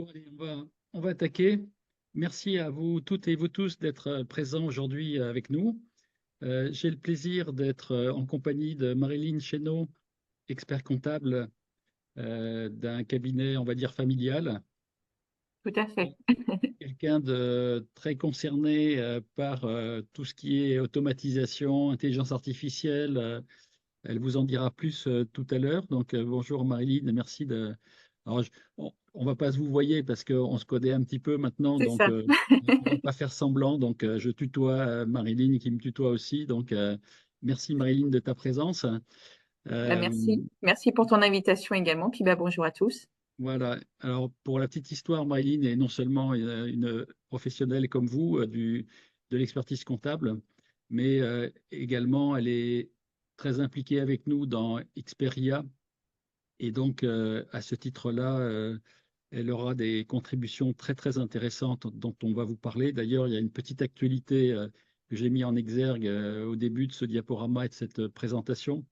Bon, allez, on va attaquer. Merci à vous toutes et vous tous d'être présents aujourd'hui avec nous. J'ai le plaisir d'être en compagnie de Marilyn Chénaud, expert comptable d'un cabinet, on va dire, familial. Tout à fait. Quelqu'un de très concerné par tout ce qui est automatisation, intelligence artificielle. Elle vous en dira plus tout à l'heure. Donc, bonjour Marilyn, merci de. Alors, on va pas se vous voyer parce qu'on se connaît un petit peu maintenant, C'est donc ça. on va pas faire semblant. Donc, je tutoie Marilyn qui me tutoie aussi. Donc, merci Marilyn de ta présence. Bah, Euh, merci. Merci pour ton invitation également. Puis bah, bonjour à tous. voilà. Alors, pour la petite histoire, Marilyn est non seulement une professionnelle comme vous de l'expertise comptable, mais également elle est très impliquée avec nous dans Xperia. Et donc, à ce titre-là, elle aura des contributions très, très intéressantes dont on va vous parler. D'ailleurs, il y a une petite actualité que j'ai mis en exergue au début de ce diaporama et de cette présentation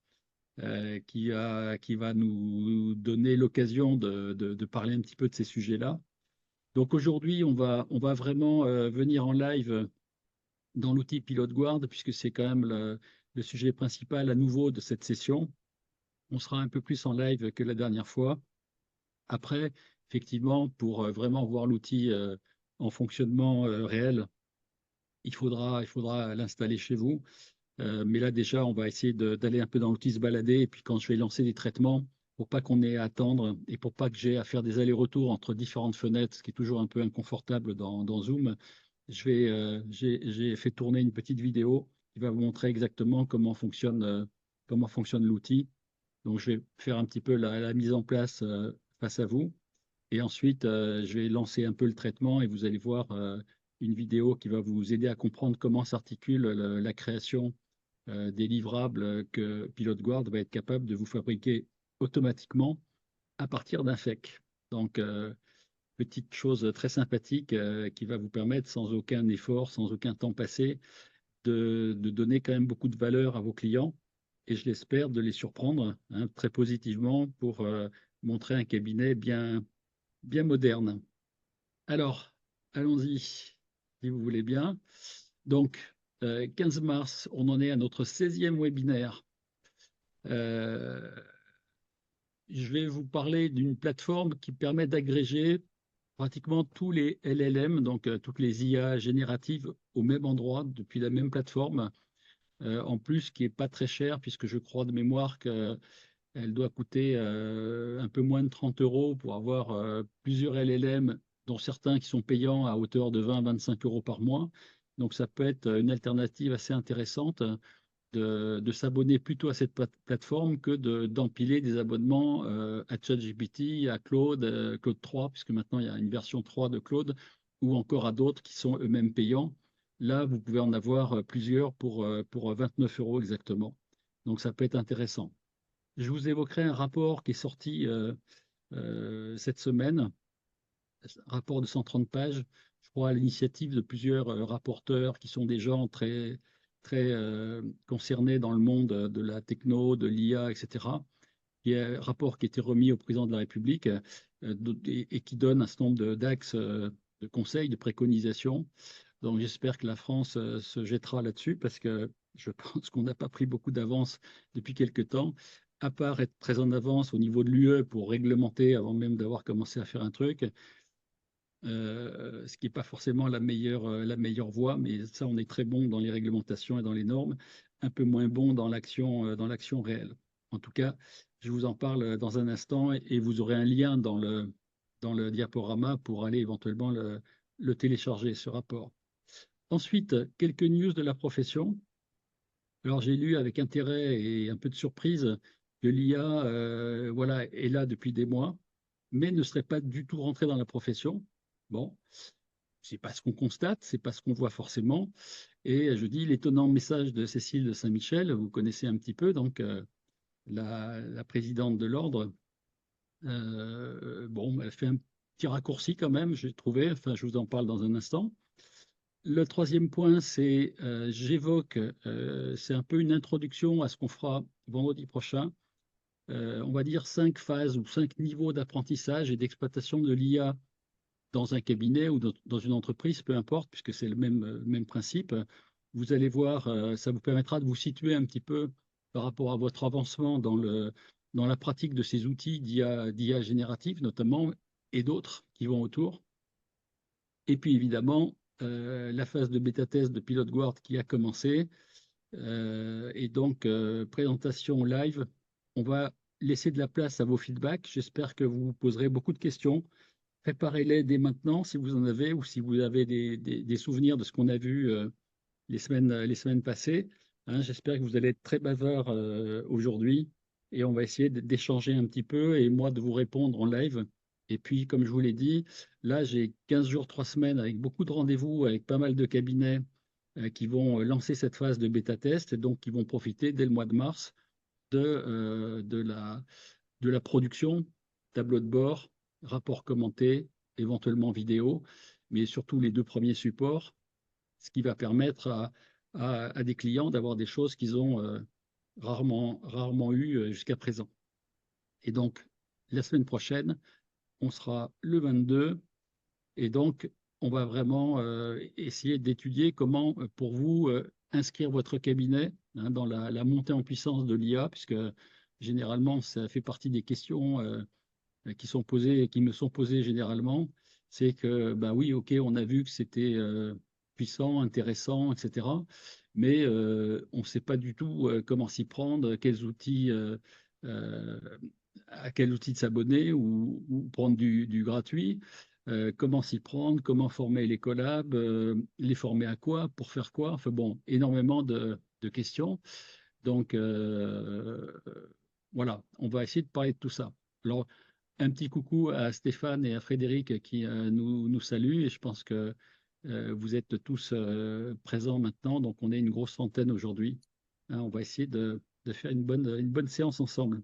qui va nous donner l'occasion de parler un petit peu de ces sujets-là. Donc aujourd'hui, on va vraiment venir en live dans l'outil Pilote Guard, puisque c'est quand même le sujet principal à nouveau de cette session. On sera un peu plus en live que la dernière fois. Après, effectivement, pour vraiment voir l'outil en fonctionnement réel, il faudra l'installer chez vous. Mais là, déjà, on va essayer d'aller un peu dans l'outil, se balader. Et puis, quand je vais lancer des traitements, pour pas qu'on ait à attendre et pour pas que j'ai à faire des allers-retours entre différentes fenêtres, ce qui est toujours un peu inconfortable dans Zoom, j'ai fait tourner une petite vidéo qui va vous montrer exactement comment fonctionne l'outil. Donc, je vais faire un petit peu la mise en place face à vous. Et ensuite, je vais lancer un peu le traitement et vous allez voir une vidéo qui va vous aider à comprendre comment s'articule la création des livrables que PilotGuard va être capable de vous fabriquer automatiquement à partir d'un FEC. Donc, petite chose très sympathique qui va vous permettre, sans aucun effort, sans aucun temps passé, de donner quand même beaucoup de valeur à vos clients et je l'espère de les surprendre très positivement pour montrer un cabinet bien moderne. Alors, allons-y, si vous voulez bien. Donc, 15 mars, on en est à notre 16e webinaire. Euh, je vais vous parler d'une plateforme qui permet d'agréger pratiquement tous les LLM, donc toutes les IA génératives au même endroit, depuis la même plateforme. En plus, qui n'est pas très cher, puisque je crois de mémoire qu'elle doit coûter un peu moins de 30 euros pour avoir plusieurs LLM, dont certains qui sont payants à hauteur de 20-25 euros par mois. Donc, ça peut être une alternative assez intéressante de s'abonner plutôt à cette plateforme que d'empiler des abonnements à ChatGPT, à Claude, Claude 3, puisque maintenant il y a une version 3 de Claude, ou encore à d'autres qui sont eux-mêmes payants. Là, vous pouvez en avoir plusieurs pour 29 euros exactement. Donc, ça peut être intéressant. Je vous évoquerai un rapport qui est sorti cette semaine, un rapport de 130 pages, je crois à l'initiative de plusieurs rapporteurs qui sont des gens très, très concernés dans le monde de la techno, de l'IA, etc. Il y a un rapport qui a été remis au président de la République et qui donne un certain nombre d'axes de conseils, de préconisations. Donc j'espère que la France se jettera là-dessus parce que je pense qu'on n'a pas pris beaucoup d'avance depuis quelque temps, à part être très en avance au niveau de l'UE pour réglementer avant même d'avoir commencé à faire un truc, ce qui n'est pas forcément la meilleure voie, mais ça on est très bon dans les réglementations et dans les normes, un peu moins bon dans l'action réelle. En tout cas, je vous en parle dans un instant et vous aurez un lien dans le diaporama pour aller éventuellement le télécharger, ce rapport. Ensuite, quelques news de la profession. Alors, j'ai lu avec intérêt et un peu de surprise que l'IA voilà, est là depuis des mois, mais ne serait pas du tout rentrée dans la profession. Bon, c'est pas ce qu'on constate, c'est pas ce qu'on voit forcément. Et je dis l'étonnant message de Cécile de Saint-Michel, vous connaissez un petit peu, donc la présidente de l'ordre. Bon, elle fait un petit raccourci quand même, j'ai trouvé, enfin, je vous en parle dans un instant. Le troisième point, c'est j'évoque, c'est un peu une introduction à ce qu'on fera vendredi prochain. On va dire 5 phases ou 5 niveaux d'apprentissage et d'exploitation de l'IA dans un cabinet ou dans une entreprise, peu importe, puisque c'est le même principe. Vous allez voir, ça vous permettra de vous situer un petit peu par rapport à votre avancement dans la pratique de ces outils d'IA générative, notamment, et d'autres qui vont autour. Et puis évidemment, la phase de bêta-test de Pilot Guard qui a commencé. Et donc, présentation live. On va laisser de la place à vos feedbacks. J'espère que vous vous poserez beaucoup de questions. Préparez-les dès maintenant si vous en avez ou si vous avez des souvenirs de ce qu'on a vu les semaines passées. Hein, j'espère que vous allez être très bavard aujourd'hui et on va essayer d'échanger un petit peu et moi de vous répondre en live. Et puis, comme je vous l'ai dit, là, j'ai 15 jours, 3 semaines avec beaucoup de rendez-vous, avec pas mal de cabinets qui vont lancer cette phase de bêta-test et donc qui vont profiter dès le mois de mars de la production, tableau de bord, rapport commenté, éventuellement vidéo, mais surtout les 2 premiers supports, ce qui va permettre à des clients d'avoir des choses qu'ils ont rarement eues jusqu'à présent. Et donc, la semaine prochaine, on sera le 22, et donc, on va vraiment essayer d'étudier comment, pour vous, inscrire votre cabinet hein, dans la montée en puissance de l'IA, puisque généralement, ça fait partie des questions qui me sont posées généralement. C'est que, ben oui, OK, on a vu que c'était puissant, intéressant, etc. Mais on ne sait pas du tout comment s'y prendre, quels outils, à quel outil de s'abonner ou prendre du gratuit. Comment s'y prendre, comment former les collabs, les former à quoi, pour faire quoi. Enfin bon, énormément de questions. Donc voilà, on va essayer de parler de tout ça. Alors, un petit coucou à Stéphane et à Frédéric qui nous saluent et je pense que vous êtes tous présents maintenant, donc on est une grosse centaine aujourd'hui. Hein, on va essayer de faire une bonne séance ensemble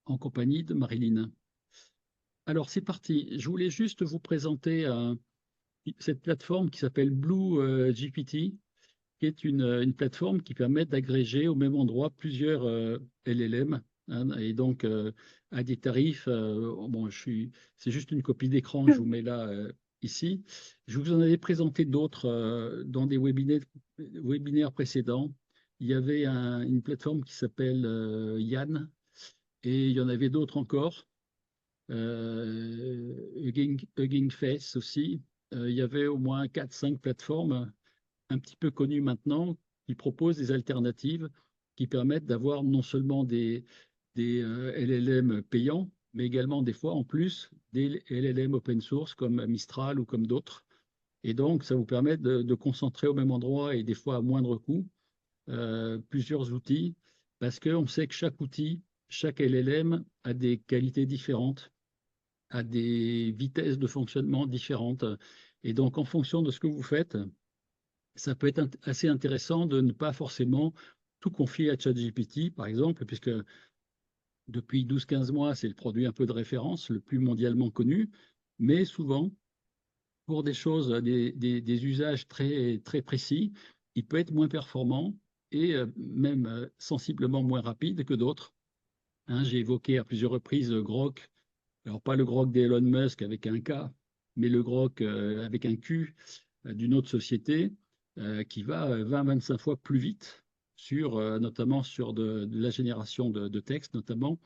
en compagnie de Marilyn. Alors c'est parti, je voulais juste vous présenter cette plateforme qui s'appelle Blue GPT, qui est une plateforme qui permet d'agréger au même endroit plusieurs LLM. Hein, et donc à des tarifs, bon, c'est juste une copie d'écran, je vous mets là ici. Je vous en avais présenté d'autres dans des webinaires précédents. Il y avait une plateforme qui s'appelle Yann, et il y en avait d'autres encore. Hugging Face aussi. Il y avait au moins 4-5 plateformes un petit peu connues maintenant qui proposent des alternatives qui permettent d'avoir non seulement des LLM payants, mais également des fois en plus des LLM open source comme Mistral ou comme d'autres. Et donc, ça vous permet de concentrer au même endroit et des fois à moindre coût plusieurs outils parce qu'on sait que chaque outil, chaque LLM a des qualités différentes, a des vitesses de fonctionnement différentes. Et donc, en fonction de ce que vous faites, ça peut être assez intéressant de ne pas forcément tout confier à ChatGPT, par exemple, puisque depuis 12-15 mois, c'est le produit un peu de référence, le plus mondialement connu, mais souvent, pour des choses, des usages très précis, il peut être moins performant et même sensiblement moins rapide que d'autres. Hein, j'ai évoqué à plusieurs reprises Grok, alors pas le Grok d'Elon Musk avec un K, mais le Grok avec un Q d'une autre société qui va 20-25 fois plus vite notamment sur de la génération de texte, notamment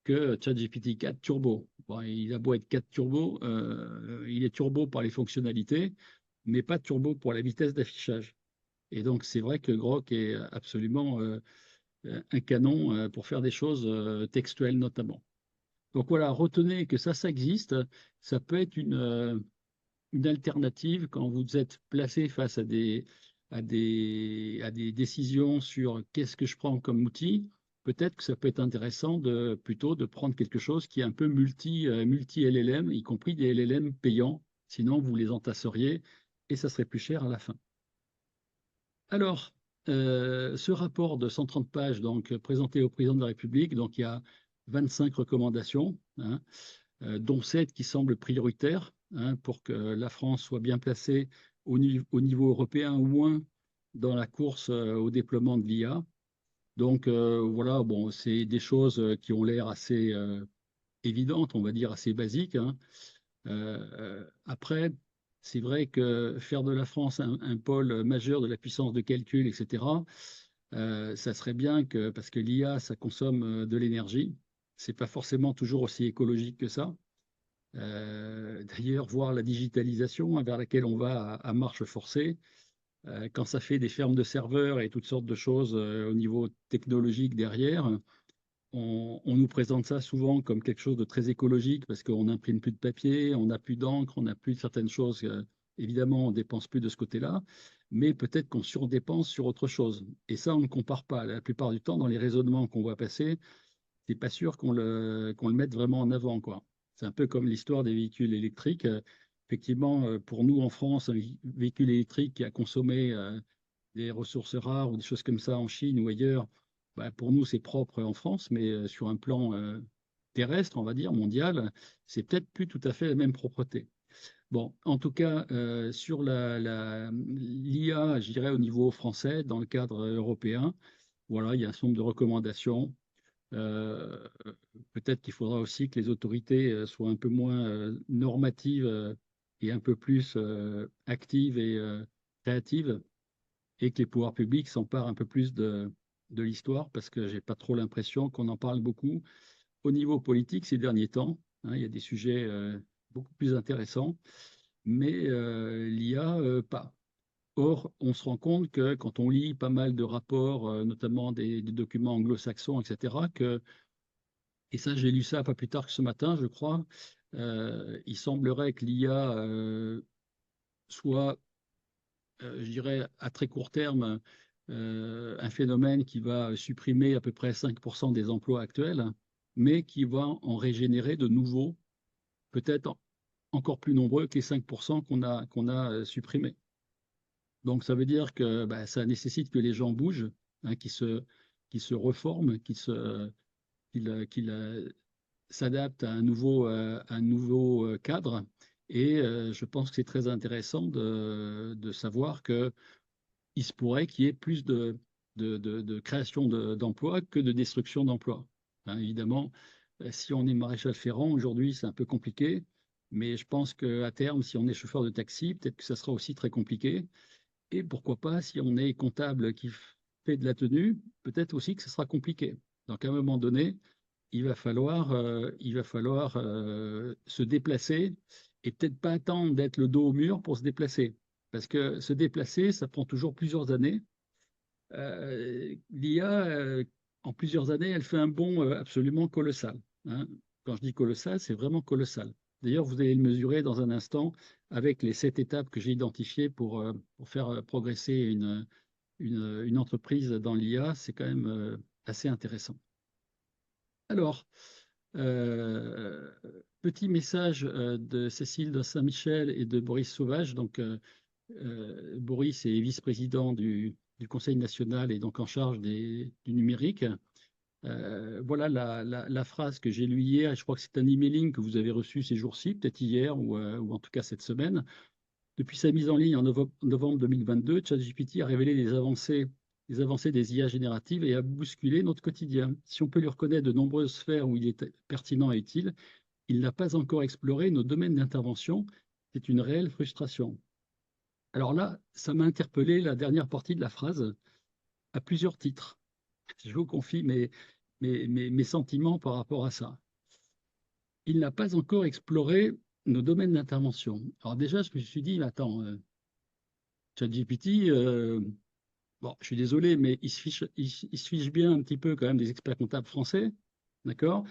que ChatGPT 4 Turbo. Bon, il a beau être 4 Turbo, il est turbo par les fonctionnalités, mais pas turbo pour la vitesse d'affichage. Et donc, c'est vrai que Grok est absolument un canon pour faire des choses textuelles notamment. Donc voilà, retenez que ça existe. Ça peut être une alternative quand vous êtes placé face à des décisions sur qu'est-ce que je prends comme outil. Peut-être que ça peut être intéressant plutôt de prendre quelque chose qui est un peu multi LLM, y compris des LLM payants. Sinon, vous les entasseriez et ça serait plus cher à la fin. Alors, ce rapport de 130 pages, donc présenté au président de la République, donc il y a 25 recommandations, hein, dont 7 qui semblent prioritaires hein, pour que la France soit bien placée au niveau européen, au moins dans la course au déploiement de l'IA. Donc voilà, bon, c'est des choses qui ont l'air assez évidentes, on va dire assez basiques. Hein. Après, c'est vrai que faire de la France un pôle majeur de la puissance de calcul, etc., ça serait bien que, parce que l'IA, ça consomme de l'énergie. C'est pas forcément toujours aussi écologique que ça. D'ailleurs, voir la digitalisation vers laquelle on va à marche forcée, quand ça fait des fermes de serveurs et toutes sortes de choses au niveau technologique derrière, on nous présente ça souvent comme quelque chose de très écologique parce qu'on n'imprime plus de papier, on n'a plus d'encre, on n'a plus de certaines choses. Évidemment, on ne dépense plus de ce côté-là, mais peut-être qu'on surdépense sur autre chose. Et ça, on ne compare pas. La plupart du temps, dans les raisonnements qu'on voit passer, c'est pas sûr qu'on le mette vraiment en avant, quoi. C'est un peu comme l'histoire des véhicules électriques. Effectivement, pour nous en France, un véhicule électrique qui a consommé des ressources rares ou des choses comme ça en Chine ou ailleurs, bah, pour nous, c'est propre en France, mais sur un plan terrestre, on va dire, mondial, c'est peut-être plus tout à fait la même propreté. Bon, en tout cas, sur l'IA, je dirais au niveau français, dans le cadre européen, voilà, il y a un certain nombre de recommandations. Euh, Peut-être qu'il faudra aussi que les autorités soient un peu moins normatives et un peu plus actives et créatives, et que les pouvoirs publics s'emparent un peu plus de l'histoire, parce que j'ai pas trop l'impression qu'on en parle beaucoup au niveau politique ces derniers temps. Hein, il y a des sujets beaucoup plus intéressants, mais l'IA, pas. Or, on se rend compte que quand on lit pas mal de rapports, notamment des documents anglo-saxons, etc., et ça, j'ai lu ça pas plus tard que ce matin, je crois, il semblerait que l'IA soit, je dirais, à très court terme, un phénomène qui va supprimer à peu près 5% des emplois actuels, mais qui va en régénérer de nouveaux, peut-être encore plus nombreux que les 5% qu'on a supprimés. Donc ça veut dire que bah, ça nécessite que les gens bougent, hein, qu'ils se reforment, qu'ils s'adaptent à un nouveau cadre. Et je pense que c'est très intéressant de savoir que il se pourrait qu'il y ait plus de création d'emplois que de destruction d'emplois. Hein, évidemment, si on est maréchal ferrant, aujourd'hui, c'est un peu compliqué, mais je pense qu'à terme, si on est chauffeur de taxi, peut-être que ça sera aussi très compliqué. Et pourquoi pas, si on est comptable qui fait de la tenue, peut-être aussi que ce sera compliqué. Donc, à un moment donné, il va falloir se déplacer et peut-être pas attendre d'être le dos au mur pour se déplacer. Parce que se déplacer, ça prend toujours plusieurs années. L'IA, en plusieurs années, elle fait un bond absolument colossal. Hein. Quand je dis colossal, c'est vraiment colossal. D'ailleurs, vous allez le mesurer dans un instant avec les 7 étapes que j'ai identifiées pour faire progresser une entreprise dans l'IA. C'est quand même assez intéressant. Alors, euh, petit message de Cécile de Saint-Michel et de Boris Sauvage. Donc, Boris est vice-président du Conseil national et donc en charge du numérique. Voilà la phrase que j'ai lue hier, et je crois que c'est un emailing que vous avez reçu ces jours-ci, peut-être hier ou en tout cas cette semaine. Depuis sa mise en ligne en novembre 2022, ChatGPT a révélé les avancées des IA génératives et a bousculé notre quotidien. Si on peut lui reconnaître de nombreuses sphères où il est pertinent et utile, il n'a pas encore exploré nos domaines d'intervention. C'est une réelle frustration. Alors là, ça m'a interpellé la dernière partie de la phrase à plusieurs titres. Je vous confie mes sentiments par rapport à ça. Il n'a pas encore exploré nos domaines d'intervention. Alors déjà, je me suis dit, attends, ChatGPT, bon, je suis désolé, mais il se fiche bien un petit peu quand même des experts comptables français, d'accord?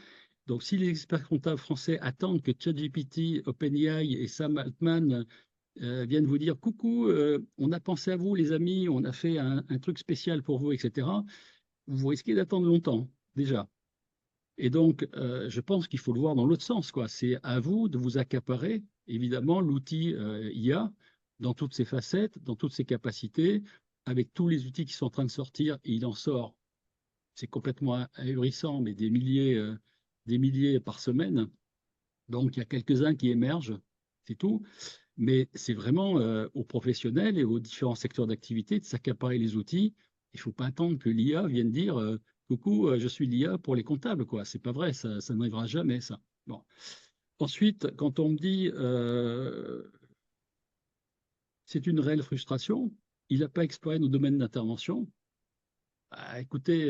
Donc, si les experts comptables français attendent que ChatGPT, OpenAI et Sam Altman viennent vous dire coucou, on a pensé à vous, les amis, on a fait un truc spécial pour vous, etc., vous risquez d'attendre longtemps, déjà. Et donc, je pense qu'il faut le voir dans l'autre sens, quoi. C'est à vous de vous accaparer, évidemment, l'outil IA dans toutes ses facettes, dans toutes ses capacités, avec tous les outils qui sont en train de sortir, et il en sort, c'est complètement ahurissant, mais des milliers par semaine. Donc, il y a quelques-uns qui émergent, c'est tout. Mais c'est vraiment aux professionnels et aux différents secteurs d'activité de s'accaparer les outils. Il ne faut pas attendre que l'IA vienne dire coucou, je suis l'IA pour les comptables, quoi. C'est pas vrai, ça n'arrivera jamais, ça. Bon. Ensuite, quand on me dit c'est une réelle frustration, il n'a pas exploré nos domaines d'intervention. Bah, écoutez,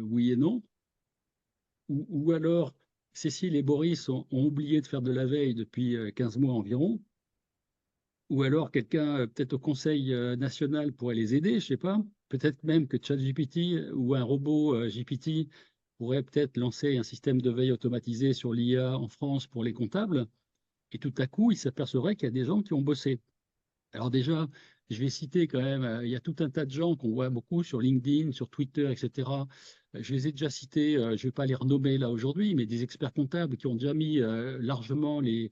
oui et non. Ou alors, Cécile et Boris ont oublié de faire de la veille depuis 15 mois environ. Ou alors, quelqu'un, peut-être au Conseil national, pourrait les aider, je ne sais pas. Peut-être même que ChatGPT ou un robot GPT pourrait peut-être lancer un système de veille automatisé sur l'IA en France pour les comptables. Et tout à coup, il s'apercevrait qu'il y a des gens qui ont bossé. Alors déjà, je vais citer quand même, il y a tout un tas de gens qu'on voit beaucoup sur LinkedIn, sur Twitter, etc. Je les ai déjà cités, je ne vais pas les renommer là aujourd'hui, mais des experts comptables qui ont déjà mis largement les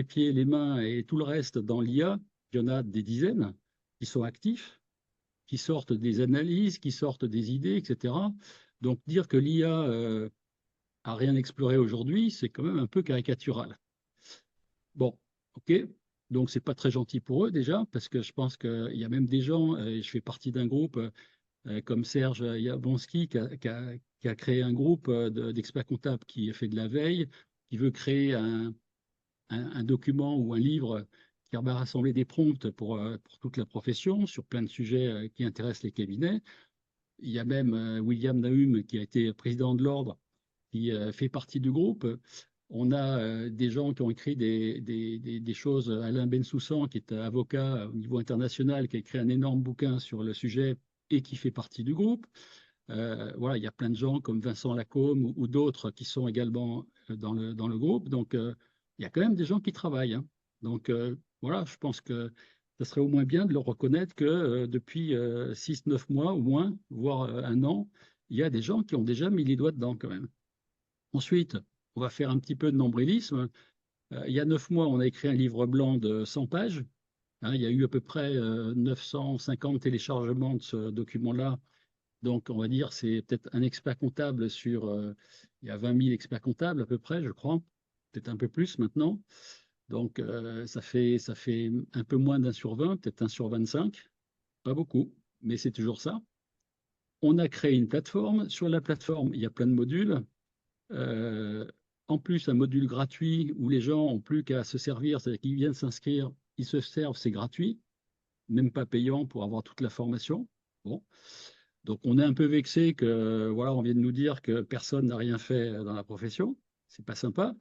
pieds, les mains et tout le reste dans l'IA. Il y en a des dizaines qui sont actifs, qui sortent des analyses, qui sortent des idées, etc. Donc dire que l'IA a rien exploré aujourd'hui, c'est quand même un peu caricatural. Bon, ok. Donc, c'est pas très gentil pour eux déjà, parce que je pense qu'il y a même des gens, et je fais partie d'un groupe comme Serge Yablonski, qui a créé un groupe d'experts comptables qui fait de la veille, qui veut créer un document ou un livre qui va rassembler des prompts pour toute la profession sur plein de sujets qui intéressent les cabinets. Il y a même William Nahum, qui a été président de l'ordre, qui fait partie du groupe. On a des gens qui ont écrit des choses. Alain Bensoussan, qui est avocat au niveau international, qui a écrit un énorme bouquin sur le sujet et qui fait partie du groupe. Voilà, il y a plein de gens comme Vincent Lacombe ou d'autres qui sont également dans le groupe. Donc, il y a quand même des gens qui travaillent, hein. Donc, voilà, je pense que ce serait au moins bien de le reconnaître que depuis 6-9 mois au moins, voire un an, il y a des gens qui ont déjà mis les doigts dedans quand même. Ensuite, on va faire un petit peu de nombrilisme. Il y a 9 mois, on a écrit un livre blanc de 100 pages. Hein, il y a eu à peu près 950 téléchargements de ce document-là. Donc, on va dire c'est peut-être un expert comptable sur... il y a 20 000 experts comptables à peu près, je crois. Peut-être un peu plus maintenant. Donc, ça fait un peu moins d'un sur 20, peut-être un sur 25. Pas beaucoup, mais c'est toujours ça. On a créé une plateforme. Sur la plateforme, il y a plein de modules. Euh, En plus, un module gratuit où les gens n'ont plus qu'à se servir, c'est-à-dire qu'ils viennent s'inscrire, ils se servent, c'est gratuit, même pas payant pour avoir toute la formation. Bon. Donc on est un peu vexé que voilà, on vient de nous dire que personne n'a rien fait dans la profession. C'est pas sympa.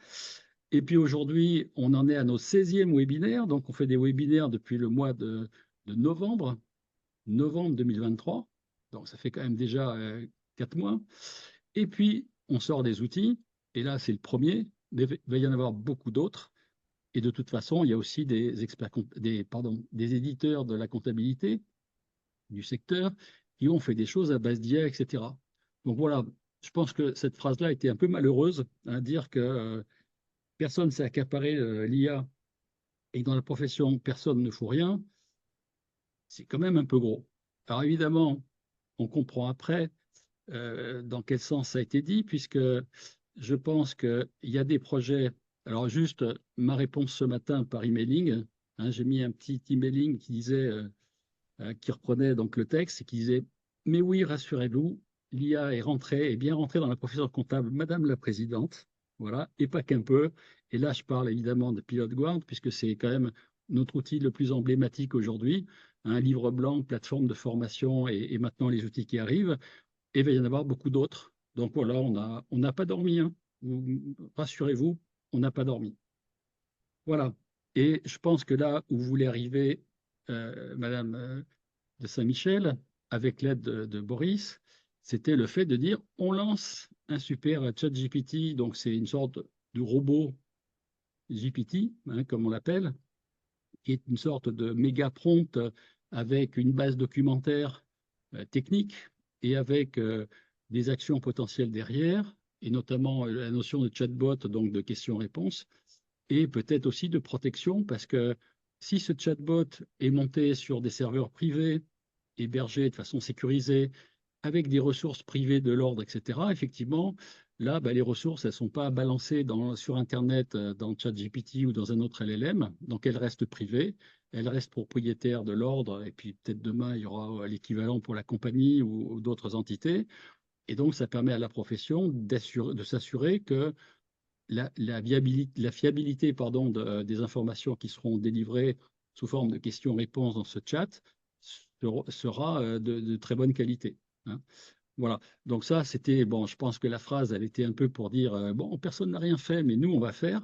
Et puis aujourd'hui, on en est à nos 16e webinaires. Donc on fait des webinaires depuis le mois de novembre 2023. Donc ça fait quand même déjà 4 mois. Et puis, on sort des outils, et là, c'est le premier, mais il va y en avoir beaucoup d'autres. Et de toute façon, il y a aussi des experts, des éditeurs de la comptabilité du secteur qui ont fait des choses à base d'IA, etc. Donc voilà, je pense que cette phrase-là était un peu malheureuse, à dire que personne ne s'est accaparé l'IA et que dans la profession, personne ne fout rien. C'est quand même un peu gros. Alors évidemment, on comprend après dans quel sens ça a été dit, puisque je pense qu'il y a des projets. Alors, juste ma réponse ce matin par emailing, hein, j'ai mis un petit emailing qui disait, qui reprenait donc le texte et qui disait: mais oui, rassurez-vous, l'IA est rentrée, est bien rentrée dans la profession comptable, Madame la Présidente, voilà, et pas qu'un peu. Et là, je parle évidemment de Pilot Guard, puisque c'est quand même notre outil le plus emblématique aujourd'hui. Un livre blanc, plateforme de formation et maintenant les outils qui arrivent. Et il va y en avoir beaucoup d'autres. Donc voilà, on n'a pas dormi, hein. Rassurez-vous, on n'a pas dormi. Voilà. Et je pense que là où vous voulez arriver, Madame de Saint-Michel, avec l'aide de Boris, c'était le fait de dire on lance un super chat GPT, donc c'est une sorte de robot GPT, hein, comme on l'appelle, qui est une sorte de méga prompt avec une base documentaire technique et avec des actions potentielles derrière, et notamment la notion de chatbot, donc de questions-réponses, et peut-être aussi de protection, parce que si ce chatbot est monté sur des serveurs privés, hébergés de façon sécurisée, avec des ressources privées de l'ordre, etc., effectivement, là, les ressources, elles ne sont pas balancées sur Internet, dans ChatGPT ou dans un autre LLM, donc elles restent privées, elles restent propriétaires de l'ordre, et puis peut-être demain, il y aura l'équivalent pour la compagnie ou d'autres entités. Et donc, ça permet à la profession de s'assurer que la fiabilité pardon, des informations qui seront délivrées sous forme de questions-réponses dans ce chat sera de très bonne qualité, hein. Voilà. Donc ça, c'était, bon, je pense que la phrase, elle était un peu pour dire, bon, personne n'a rien fait, mais nous, on va faire.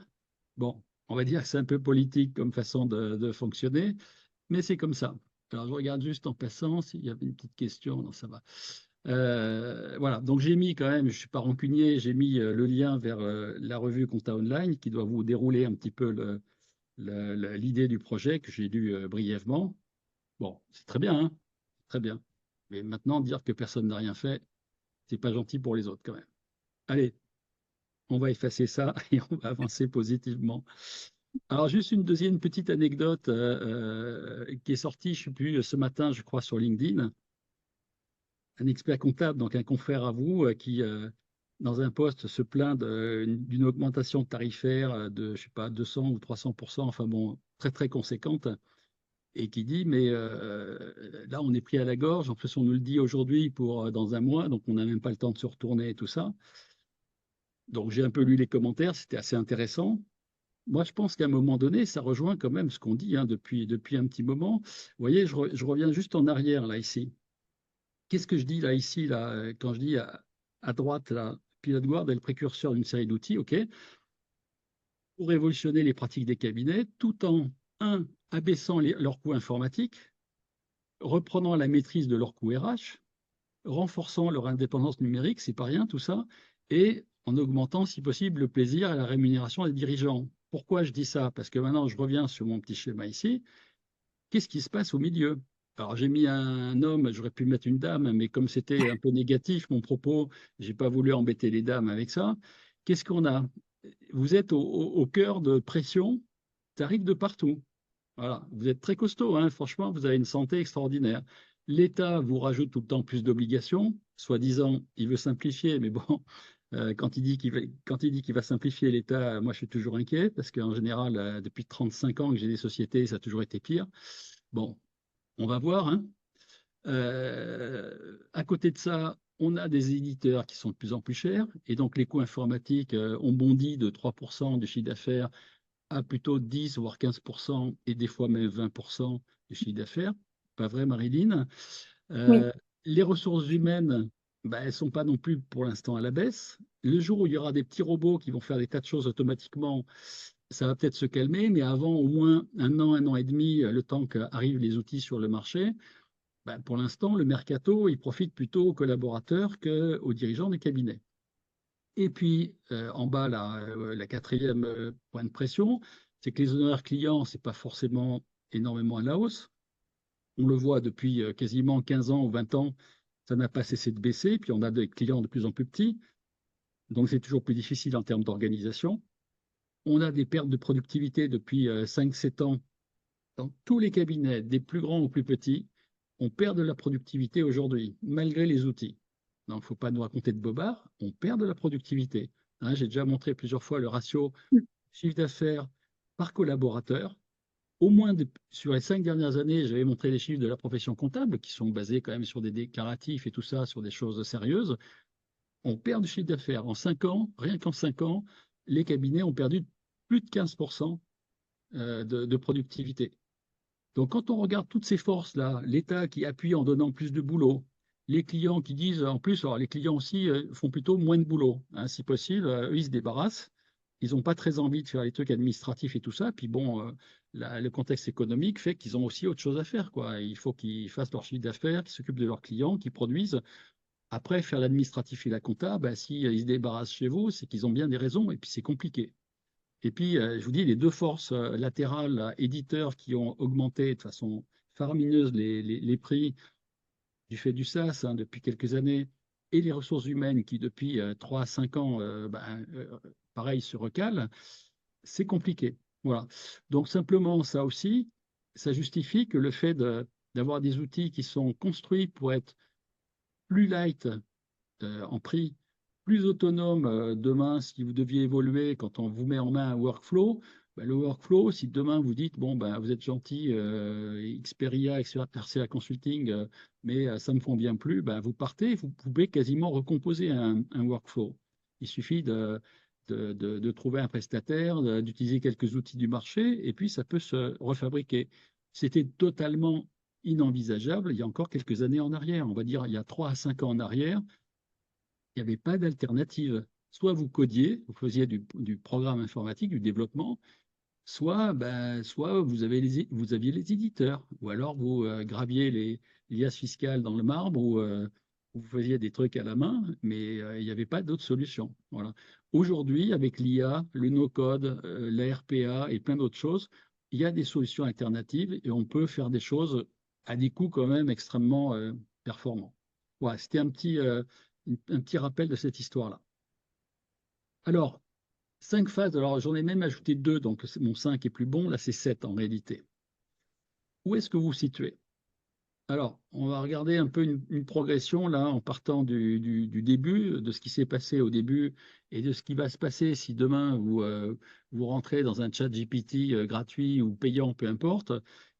Bon, on va dire que c'est un peu politique comme façon de fonctionner, mais c'est comme ça. Alors, je regarde juste en passant s'il y avait une petite question. Non, ça va. Voilà, donc j'ai mis quand même, je ne suis pas rancunier, j'ai mis le lien vers la revue Compta Online qui doit vous dérouler un petit peu l'idée du projet que j'ai lu brièvement. Bon, c'est très bien, hein, très bien. Mais maintenant, dire que personne n'a rien fait, c'est pas gentil pour les autres quand même. Allez, on va effacer ça et on va avancer positivement. Alors, juste une deuxième petite anecdote qui est sortie, je ne sais plus, ce matin, je crois, sur LinkedIn. Un expert comptable, donc un confrère à vous, qui, dans un poste, se plaint d'une augmentation tarifaire de, je sais pas, 200 ou 300%, enfin bon, très très conséquente, et qui dit, mais là, on est pris à la gorge, en plus, on nous le dit aujourd'hui pour dans un mois, donc on n'a même pas le temps de se retourner et tout ça. Donc j'ai un peu lu les commentaires, c'était assez intéressant. Moi, je pense qu'à un moment donné, ça rejoint quand même ce qu'on dit hein, depuis un petit moment. Vous voyez, je reviens juste en arrière, là, ici. Qu'est-ce que je dis là, ici, là, quand je dis à droite, là, Pilot Guard est le précurseur d'une série d'outils, OK, pour révolutionner les pratiques des cabinets, tout en, un, abaissant leurs coûts informatiques, reprenant la maîtrise de leurs coûts RH, renforçant leur indépendance numérique, c'est pas rien tout ça, et en augmentant, si possible, le plaisir et la rémunération des dirigeants. Pourquoi je dis ça? Parce que maintenant, je reviens sur mon petit schéma ici. Qu'est-ce qui se passe au milieu? Alors, j'ai mis un homme, j'aurais pu mettre une dame, mais comme c'était un peu négatif, mon propos, j'ai pas voulu embêter les dames avec ça. Qu'est-ce qu'on a? Vous êtes au cœur de pression, ça arrive de partout. Voilà, vous êtes très costaud, hein, franchement, vous avez une santé extraordinaire. L'État vous rajoute tout le temps plus d'obligations, soi-disant, il veut simplifier, mais bon, quand il dit qu'il va simplifier l'État, moi je suis toujours inquiet, parce qu'en général, depuis 35 ans que j'ai des sociétés, ça a toujours été pire. Bon, on va voir, hein. À côté de ça, on a des éditeurs qui sont de plus en plus chers, et donc les coûts informatiques ont bondi de 3% du chiffre d'affaires à plutôt 10 voire 15% et des fois même 20% du chiffre d'affaires. Pas vrai, Marilyn? Oui. Euh, les ressources humaines, ben, elles ne sont pas non plus pour l'instant à la baisse. Le jour où il y aura des petits robots qui vont faire des tas de choses automatiquement, ça va peut-être se calmer, mais avant au moins un an et demi, le temps qu'arrivent les outils sur le marché, ben, pour l'instant, le mercato, il profite plutôt aux collaborateurs qu'aux dirigeants des cabinets. Et puis, en bas, la quatrième point de pression, c'est que les honoraires clients, ce n'est pas forcément énormément à la hausse. On le voit depuis quasiment 15 ans ou 20 ans, ça n'a pas cessé de baisser. Puis on a des clients de plus en plus petits. Donc c'est toujours plus difficile en termes d'organisation. On a des pertes de productivité depuis 5-7 ans dans tous les cabinets, des plus grands aux plus petits. On perd de la productivité aujourd'hui, malgré les outils. Donc, il ne faut pas nous raconter de bobards, on perd de la productivité. Hein, j'ai déjà montré plusieurs fois le ratio chiffre d'affaires par collaborateur. Au moins sur les 5 dernières années, j'avais montré les chiffres de la profession comptable qui sont basés quand même sur des déclaratifs et tout ça, sur des choses sérieuses. On perd du chiffre d'affaires. En 5 ans, rien qu'en 5 ans, les cabinets ont perdu plus de 15% de productivité. Donc, quand on regarde toutes ces forces-là, l'État qui appuie en donnant plus de boulot, les clients qui disent, en plus, alors les clients aussi font plutôt moins de boulot, hein, si possible, eux, ils se débarrassent. Ils n'ont pas très envie de faire les trucs administratifs et tout ça. Puis bon, le contexte économique fait qu'ils ont aussi autre chose à faire, quoi. Il faut qu'ils fassent leur chiffre d'affaires, qu'ils s'occupent de leurs clients, qu'ils produisent. Après, faire l'administratif et la compta, ben, si ils se débarrassent chez vous, c'est qu'ils ont bien des raisons et puis c'est compliqué. Et puis, je vous dis, les deux forces latérales, là, éditeurs, qui ont augmenté de façon faramineuse les prix du fait du SaaS hein, depuis quelques années, et les ressources humaines qui, depuis 3 à 5 ans, pareil, se recalent, c'est compliqué. Voilà. Donc, simplement, ça aussi, ça justifie que le fait d'avoir des outils qui sont construits pour être plus light en prix, plus autonome demain si vous deviez évoluer quand on vous met en main un workflow. Ben, le workflow, si demain vous dites, bon, ben, vous êtes gentil, Xperia, RCA Consulting, mais ça ne me convient plus, ben, vous partez, vous pouvez quasiment recomposer un workflow. Il suffit de trouver un prestataire, d'utiliser quelques outils du marché, et puis ça peut se refabriquer. C'était totalement inenvisageable il y a encore quelques années en arrière, on va dire il y a 3 à 5 ans en arrière, il n'y avait pas d'alternative. Soit vous codiez, vous faisiez du programme informatique, du développement, soit vous aviez les éditeurs, ou alors vous graviez les liasses fiscales dans le marbre, ou vous faisiez des trucs à la main, mais il n'y avait pas d'autre solution. Voilà. Aujourd'hui, avec l'IA, le no-code, la RPA et plein d'autres choses, il y a des solutions alternatives et on peut faire des choses à des coûts quand même extrêmement performants. Voilà, c'était un petit rappel de cette histoire-là. Alors, 5 phases, alors j'en ai même ajouté 2, donc mon 5 est plus bon, là c'est 7 en réalité. Où est-ce que vous vous situez? Alors, on va regarder un peu une progression là en partant du début, de ce qui s'est passé au début et de ce qui va se passer si demain vous rentrez dans un chat GPT gratuit ou payant, peu importe.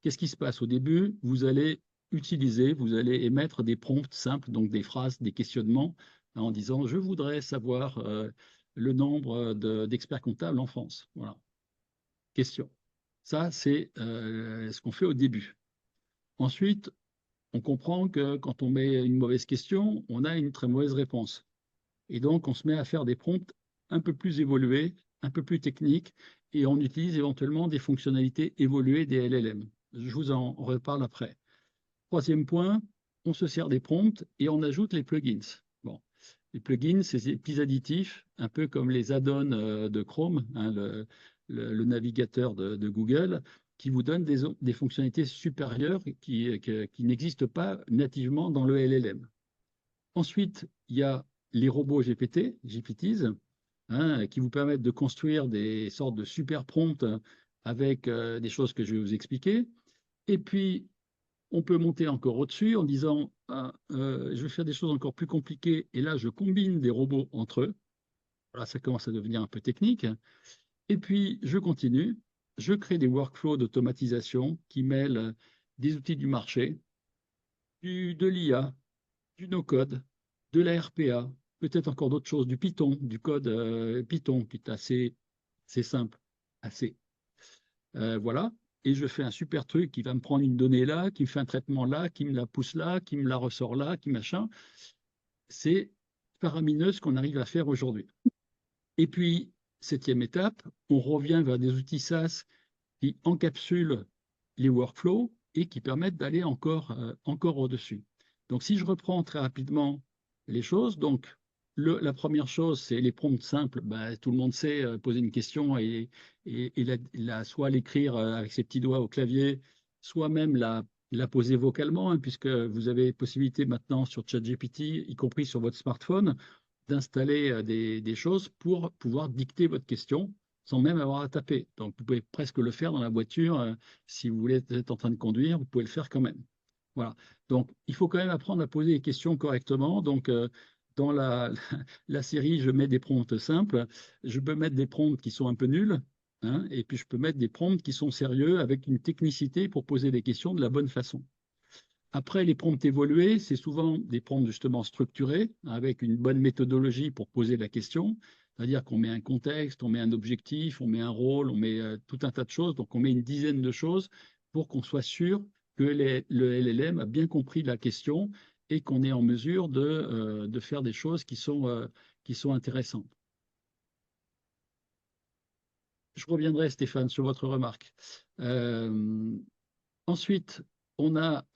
Qu'est-ce qui se passe au début? Vous allez vous allez émettre des prompts simples, donc des phrases, des questionnements, en disant je voudrais savoir le nombre d'experts comptables en France. Voilà. Question. Ça, c'est ce qu'on fait au début. Ensuite, on comprend que quand on met une mauvaise question, on a une très mauvaise réponse. Et donc, on se met à faire des prompts un peu plus évolués, un peu plus techniques, et on utilise éventuellement des fonctionnalités évoluées des LLM. Je vous en reparle après. Troisième point, on se sert des prompts et on ajoute les plugins. Bon, les plugins, c'est des petits additifs, un peu comme les add-ons de Chrome, hein, le navigateur de Google, qui vous donnent des fonctionnalités supérieures qui n'existent pas nativement dans le LLM. Ensuite, il y a les robots GPTs, hein, qui vous permettent de construire des sortes de super prompts avec des choses que je vais vous expliquer. Et puis, on peut monter encore au-dessus en disant ah, je vais faire des choses encore plus compliquées et là je combine des robots entre eux. Voilà, ça commence à devenir un peu technique. Et puis je continue, je crée des workflows d'automatisation qui mêlent des outils du marché, de l'IA, du no-code, de la RPA, peut-être encore d'autres choses, du Python, du code Python qui est assez simple, assez. Voilà. Et je fais un super truc qui va me prendre une donnée là, qui me fait un traitement là, qui me la pousse là, qui me la ressort là, qui machin. C'est faramineux ce qu'on arrive à faire aujourd'hui. Et puis, septième étape, on revient vers des outils SaaS qui encapsulent les workflows et qui permettent d'aller encore au-dessus. Donc, si je reprends très rapidement les choses, donc la première chose, c'est les prompts simples. Ben, tout le monde sait poser une question et soit l'écrire avec ses petits doigts au clavier, soit même la poser vocalement, hein, puisque vous avez possibilité maintenant sur ChatGPT, y compris sur votre smartphone, d'installer des choses pour pouvoir dicter votre question sans même avoir à taper. Donc, vous pouvez presque le faire dans la voiture. Si vous voulez être en train de conduire, vous pouvez le faire quand même. Voilà. Donc, il faut quand même apprendre à poser les questions correctement. Donc, dans la série, je mets des prompts simples. Je peux mettre des prompts qui sont un peu nuls. Hein, et puis, je peux mettre des prompts qui sont sérieux avec une technicité pour poser des questions de la bonne façon. Après, les prompts évolués, c'est souvent des prompts justement structurés, avec une bonne méthodologie pour poser la question. C'est-à-dire qu'on met un contexte, on met un objectif, on met un rôle, on met tout un tas de choses. Donc, on met une dizaine de choses pour qu'on soit sûr que le LLM a bien compris la question et qu'on est en mesure de faire des choses qui sont intéressantes. Je reviendrai, Stéphane, sur votre remarque. Ensuite, on a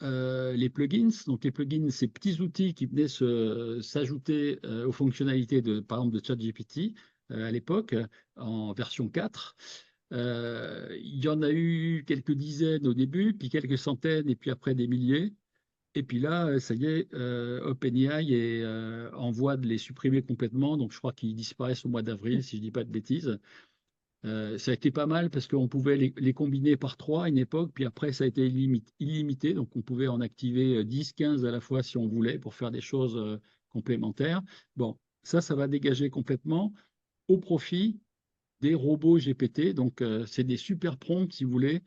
les plugins. Donc, les plugins, ces petits outils qui venaient s'ajouter aux fonctionnalités par exemple, de ChatGPT à l'époque, en version 4. Il y en a eu quelques dizaines au début, puis quelques centaines, et puis après des milliers. Et puis là, ça y est, OpenAI est en voie de les supprimer complètement. Donc, je crois qu'ils disparaissent au mois d'avril, si je ne dis pas de bêtises. Ça a été pas mal parce qu'on pouvait les combiner par 3 à une époque, puis après ça a été illimité, donc on pouvait en activer 10, 15 à la fois si on voulait pour faire des choses complémentaires. Bon, ça va dégager complètement au profit des robots GPT, donc c'est des super prompts si vous voulez,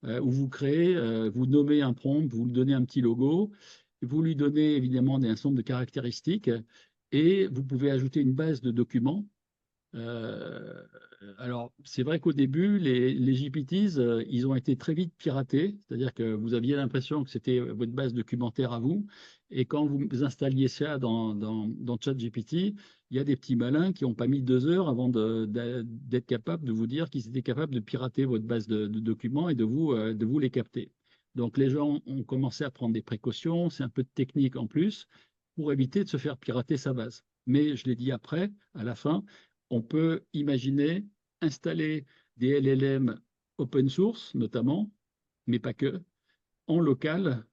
où vous créez, vous nommez un prompt, vous lui donnez un petit logo, vous lui donnez évidemment un ensemble de caractéristiques et vous pouvez ajouter une base de documents Euh, alors, c'est vrai qu'au début, les GPTs, ils ont été très vite piratés, c'est-à-dire que vous aviez l'impression que c'était votre base documentaire à vous, et quand vous installiez ça dans ChatGPT, il y a des petits malins qui n'ont pas mis 2 heures avant d'être capables de vous dire qu'ils étaient capables de pirater votre base de documents et de vous les capter. Donc, les gens ont commencé à prendre des précautions, c'est un peu de technique en plus, pour éviter de se faire pirater sa base. Mais je l'ai dit après, à la fin, on peut imaginer installer des LLM open source notamment, mais pas que, en local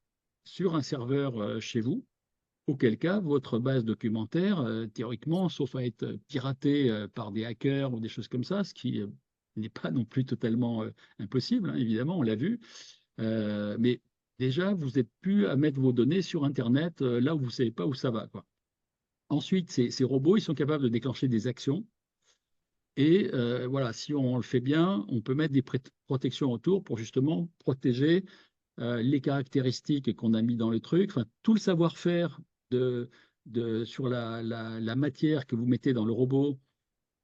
sur un serveur chez vous, auquel cas votre base documentaire, théoriquement, sauf à être piratée par des hackers ou des choses comme ça, ce qui n'est pas non plus totalement impossible, hein, évidemment, on l'a vu, mais déjà, vous n'êtes plus à mettre vos données sur Internet là où vous ne savez pas où ça va, quoi. Ensuite, ces robots, ils sont capables de déclencher des actions. Et voilà, si on le fait bien, on peut mettre des protections autour pour justement protéger les caractéristiques qu'on a mis dans le truc, enfin, tout le savoir-faire sur la matière que vous mettez dans le robot,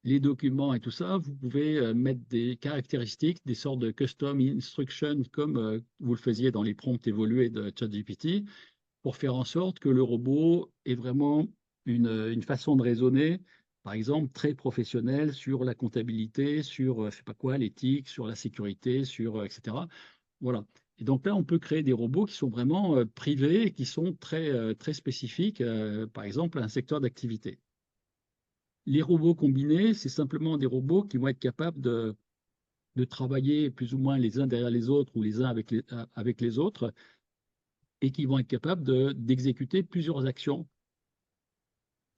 les documents et tout ça, vous pouvez mettre des caractéristiques, des sortes de custom instructions comme vous le faisiez dans les prompts évolués de ChatGPT, pour faire en sorte que le robot ait vraiment une façon de raisonner, par exemple, très professionnelle sur la comptabilité, sur, je sais pas quoi, l'éthique, sur la sécurité, sur, etc. Voilà. Et donc là, on peut créer des robots qui sont vraiment privés et qui sont très spécifiques, par exemple, à un secteur d'activité. Les robots combinés, c'est simplement des robots qui vont être capables de travailler plus ou moins les uns derrière les autres ou les uns avec les autres et qui vont être capables d'exécuter plusieurs actions,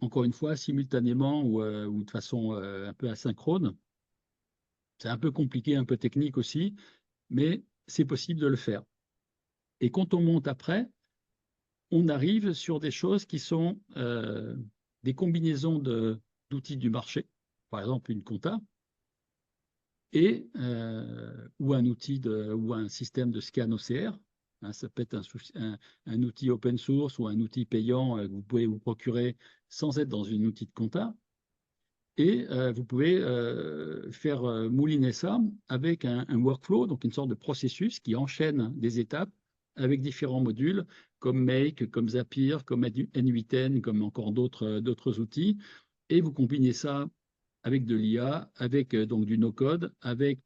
encore une fois, simultanément ou de façon un peu asynchrone. C'est un peu compliqué, un peu technique aussi, mais c'est possible de le faire. Et quand on monte après, on arrive sur des choses qui sont des combinaisons d'outils du marché, par exemple une compta, et, ou un outil ou un système de scan OCR. Hein, ça peut être un outil open source ou un outil payant que vous pouvez vous procurer sans être dans un outil de compta. Et vous pouvez faire mouliner ça avec un workflow, donc une sorte de processus qui enchaîne des étapes avec différents modules comme Make, comme Zapier, comme N8N, comme encore d'autres outils. Et vous combinez ça avec de l'IA, avec donc du no-code, avec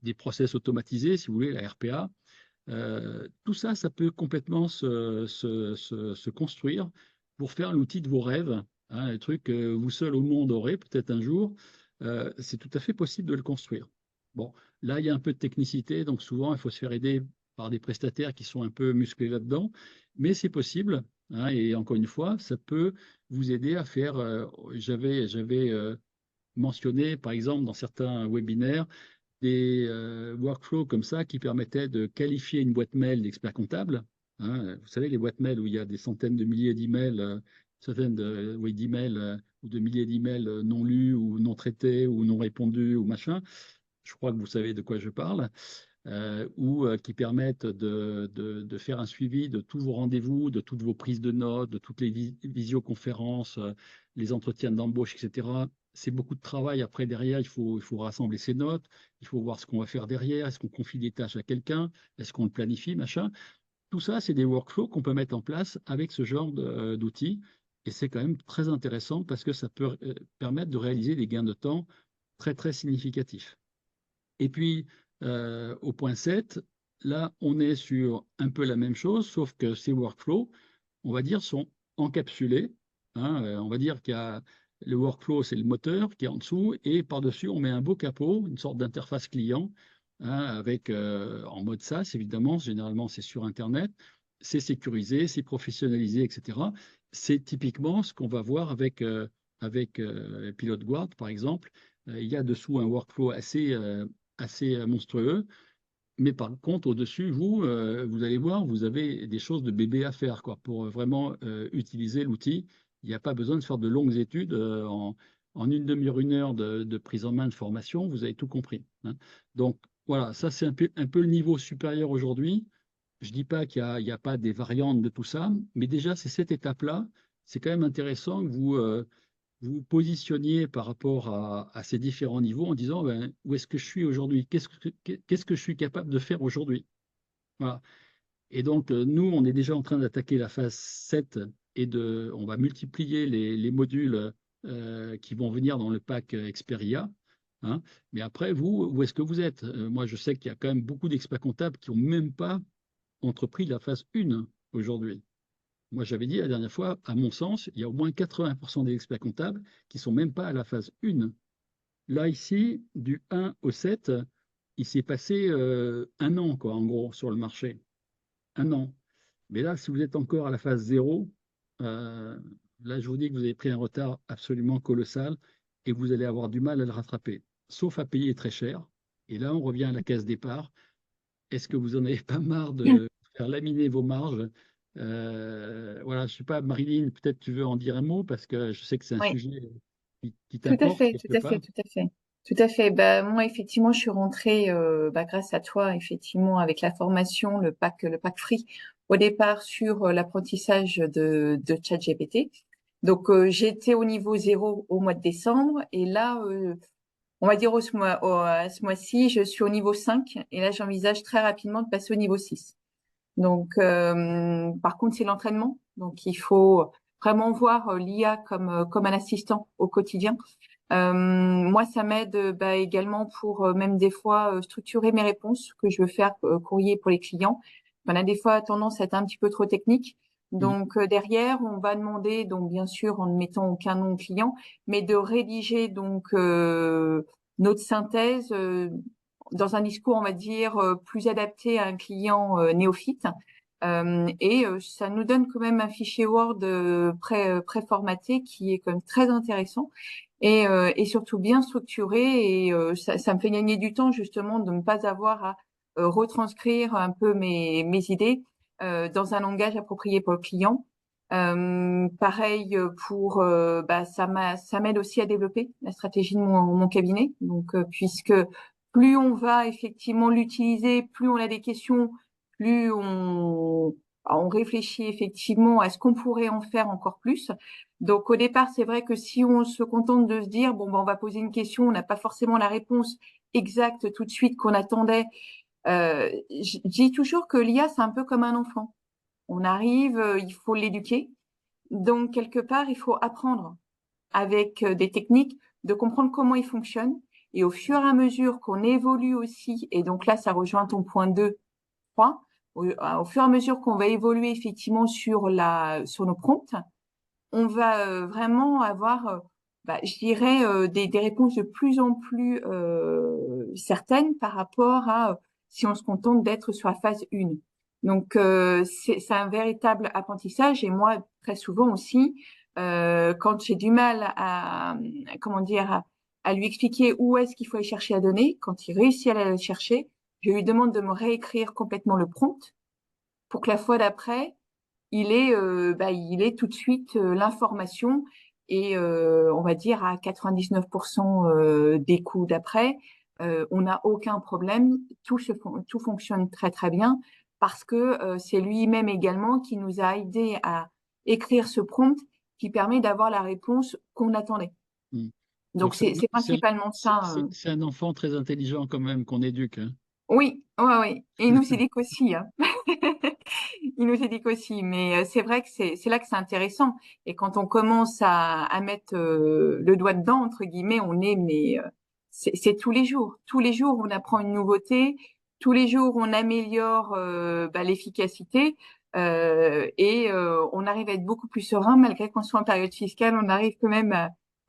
des process automatisés, si vous voulez, la RPA. Tout ça, ça peut complètement se construire pour faire l'outil de vos rêves, hein, un truc que vous seul au monde aurez peut-être un jour. C'est tout à fait possible de le construire. Bon, là, il y a un peu de technicité, donc souvent, il faut se faire aider par des prestataires qui sont un peu musclés là-dedans, mais c'est possible, hein, et encore une fois, ça peut vous aider à faire. J'avais mentionné, par exemple, dans certains webinaires, des workflows comme ça qui permettaient de qualifier une boîte mail d'expert comptable. Hein. Vous savez, les boîtes mail où il y a des centaines de milliers d'emails, oui, d'emails ou de milliers d'emails non lus ou non traités ou non répondus ou machin. Je crois que vous savez de quoi je parle. Ou qui permettent de faire un suivi de tous vos rendez-vous, de toutes vos prises de notes, de toutes les visioconférences, les entretiens d'embauche, etc. C'est beaucoup de travail. Après, derrière, il faut rassembler ces notes, il faut voir ce qu'on va faire derrière, est-ce qu'on confie des tâches à quelqu'un, est-ce qu'on le planifie, machin. Tout ça, c'est des workflows qu'on peut mettre en place avec ce genre d'outils. Et c'est quand même très intéressant parce que ça peut permettre de réaliser des gains de temps très significatifs. Et puis, au point 7, là, on est sur un peu la même chose, sauf que ces workflows, on va dire, sont encapsulés. Hein, on va dire qu'il y a le workflow, c'est le moteur qui est en dessous, et par-dessus, on met un beau capot, une sorte d'interface client, hein, avec en mode SaaS, évidemment, généralement c'est sur Internet, c'est sécurisé, c'est professionnalisé, etc. C'est typiquement ce qu'on va voir avec Pilot Guard, par exemple. Il y a dessous un workflow assez monstrueux. Mais par contre, au-dessus, vous allez voir, vous avez des choses de bébé à faire quoi, pour vraiment utiliser l'outil. Il n'y a pas besoin de faire de longues études. En une demi-heure, 1 heure de prise en main de formation, vous avez tout compris. Hein. Donc voilà, ça c'est un peu le niveau supérieur aujourd'hui. Je ne dis pas qu'il n'y a pas des variantes de tout ça, mais déjà, c'est cette étape-là. C'est quand même intéressant que vous vous positionniez par rapport à ces différents niveaux en disant ben, où est-ce que je suis aujourd'hui? Qu'est-ce que je suis capable de faire aujourd'hui? Voilà. Et donc, nous, on est déjà en train d'attaquer la phase 7 et on va multiplier les modules qui vont venir dans le pack Experia. Hein. Mais après, vous, où est-ce que vous êtes? Moi, je sais qu'il y a quand même beaucoup d'experts comptables qui n'ont même pas entrepris la phase 1 aujourd'hui. Moi, j'avais dit la dernière fois, à mon sens, il y a au moins 80% des experts comptables qui ne sont même pas à la phase 1. Là, ici, du 1 au 7, il s'est passé un an, quoi, en gros, sur le marché. Un an. Mais là, si vous êtes encore à la phase 0, euh, là, je vous dis que vous avez pris un retard absolument colossal et vous allez avoir du mal à le rattraper, sauf à payer très cher. Et là, on revient à la case départ. Est-ce que vous n'en avez pas marre de faire laminer vos marges? Voilà, je ne sais pas, Marilyn, peut-être tu veux en dire un mot parce que je sais que c'est un Oui, sujet qui tout à t'importe fait, tout quelque à fait, part. tout à fait. Tout à fait. Bah, moi, effectivement, je suis rentrée grâce à toi, effectivement, avec la formation, le pack free, au départ sur l'apprentissage de ChatGPT. Donc, j'étais au niveau 0 au mois de décembre et là, on va dire à ce mois-ci, je suis au niveau 5 et là, j'envisage très rapidement de passer au niveau 6. Donc, par contre, c'est l'entraînement. Donc, il faut vraiment voir l'IA comme un assistant au quotidien. Moi, ça m'aide également pour même des fois structurer mes réponses que je veux faire courrier pour les clients. On a des fois tendance à être un petit peu trop technique. Mm. Donc derrière, on va demander, donc bien sûr en ne mettant aucun nom au client, mais de rédiger donc notre synthèse dans un discours, on va dire, plus adapté à un client néophyte. Ça nous donne quand même un fichier Word préformaté qui est quand même très intéressant et surtout bien structuré. Et ça me fait gagner du temps justement de ne pas avoir à retranscrire un peu mes idées dans un langage approprié pour le client. Pareil pour ça m'aide aussi à développer la stratégie de mon cabinet. Donc puisque plus on va effectivement l'utiliser, plus on a des questions, plus on réfléchit effectivement à ce qu'on pourrait en faire encore plus. Donc au départ, c'est vrai que si on se contente de se dire bon on va poser une question, on n'a pas forcément la réponse exacte tout de suite qu'on attendait. Je dis toujours que l'IA c'est un peu comme un enfant. On arrive, il faut l'éduquer. Donc quelque part, il faut apprendre avec des techniques de comprendre comment il fonctionne. Et au fur et à mesure qu'on évolue aussi, et donc là, ça rejoint ton point 2, 3, au fur et à mesure qu'on va évoluer effectivement sur nos prompts, on va vraiment avoir, je dirais, des réponses de plus en plus certaines par rapport à si on se contente d'être sur la phase 1. Donc, c'est un véritable apprentissage. Et moi, très souvent aussi, quand j'ai du mal comment dire, à lui expliquer où est-ce qu'il faut aller chercher la donnée, quand il réussit à la chercher, je lui demande de me réécrire complètement le prompt pour que la fois d'après, il est tout de suite l'information et on va dire à 99% des coups d'après, on n'a aucun problème, tout fonctionne très très bien parce que c'est lui-même également qui nous a aidé à écrire ce prompt qui permet d'avoir la réponse qu'on attendait. Mm. Donc Donc, c'est principalement ça. c'est un enfant très intelligent quand même qu'on éduque. Hein. Oui, ouais, ouais. Et il nous éduque aussi, hein. Il nous éduque aussi, mais c'est vrai que c'est là que c'est intéressant. Et quand on commence à mettre le doigt dedans, entre guillemets, on est, mais c'est tous les jours. Tous les jours, on apprend une nouveauté. Tous les jours, on améliore l'efficacité on arrive à être beaucoup plus serein, malgré qu'on soit en période fiscale. On arrive quand même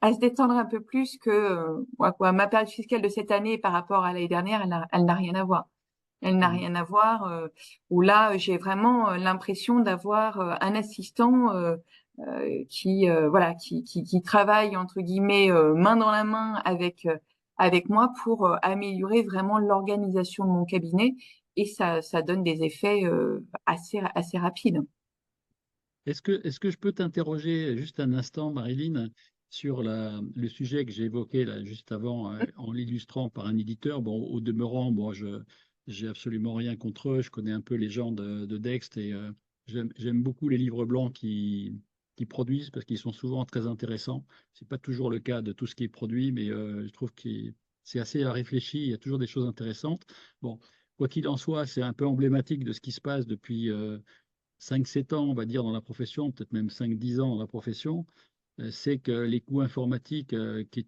à se détendre un peu plus que ma période fiscale de cette année par rapport à l'année dernière, elle n'a rien à voir. Elle n'a Mm. rien à voir. Où là, j'ai vraiment l'impression d'avoir un assistant qui travaille entre guillemets main dans la main avec moi pour améliorer vraiment l'organisation de mon cabinet et ça donne des effets assez rapides. Est-ce que je peux t'interroger juste un instant, Marilyn, sur le sujet que j'ai évoqué là, juste avant, en l'illustrant par un éditeur. Bon, au demeurant, moi, j'ai absolument rien contre eux. Je connais un peu les gens de Dext et j'aime beaucoup les livres blancs qu'ils produisent parce qu'ils sont souvent très intéressants. Ce n'est pas toujours le cas de tout ce qui est produit, mais je trouve que c'est assez réfléchi. Il y a toujours des choses intéressantes. Bon, quoi qu'il en soit, c'est un peu emblématique de ce qui se passe depuis 5-7 ans, on va dire, dans la profession, peut-être même 5-10 ans dans la profession. C'est que les coûts informatiques qui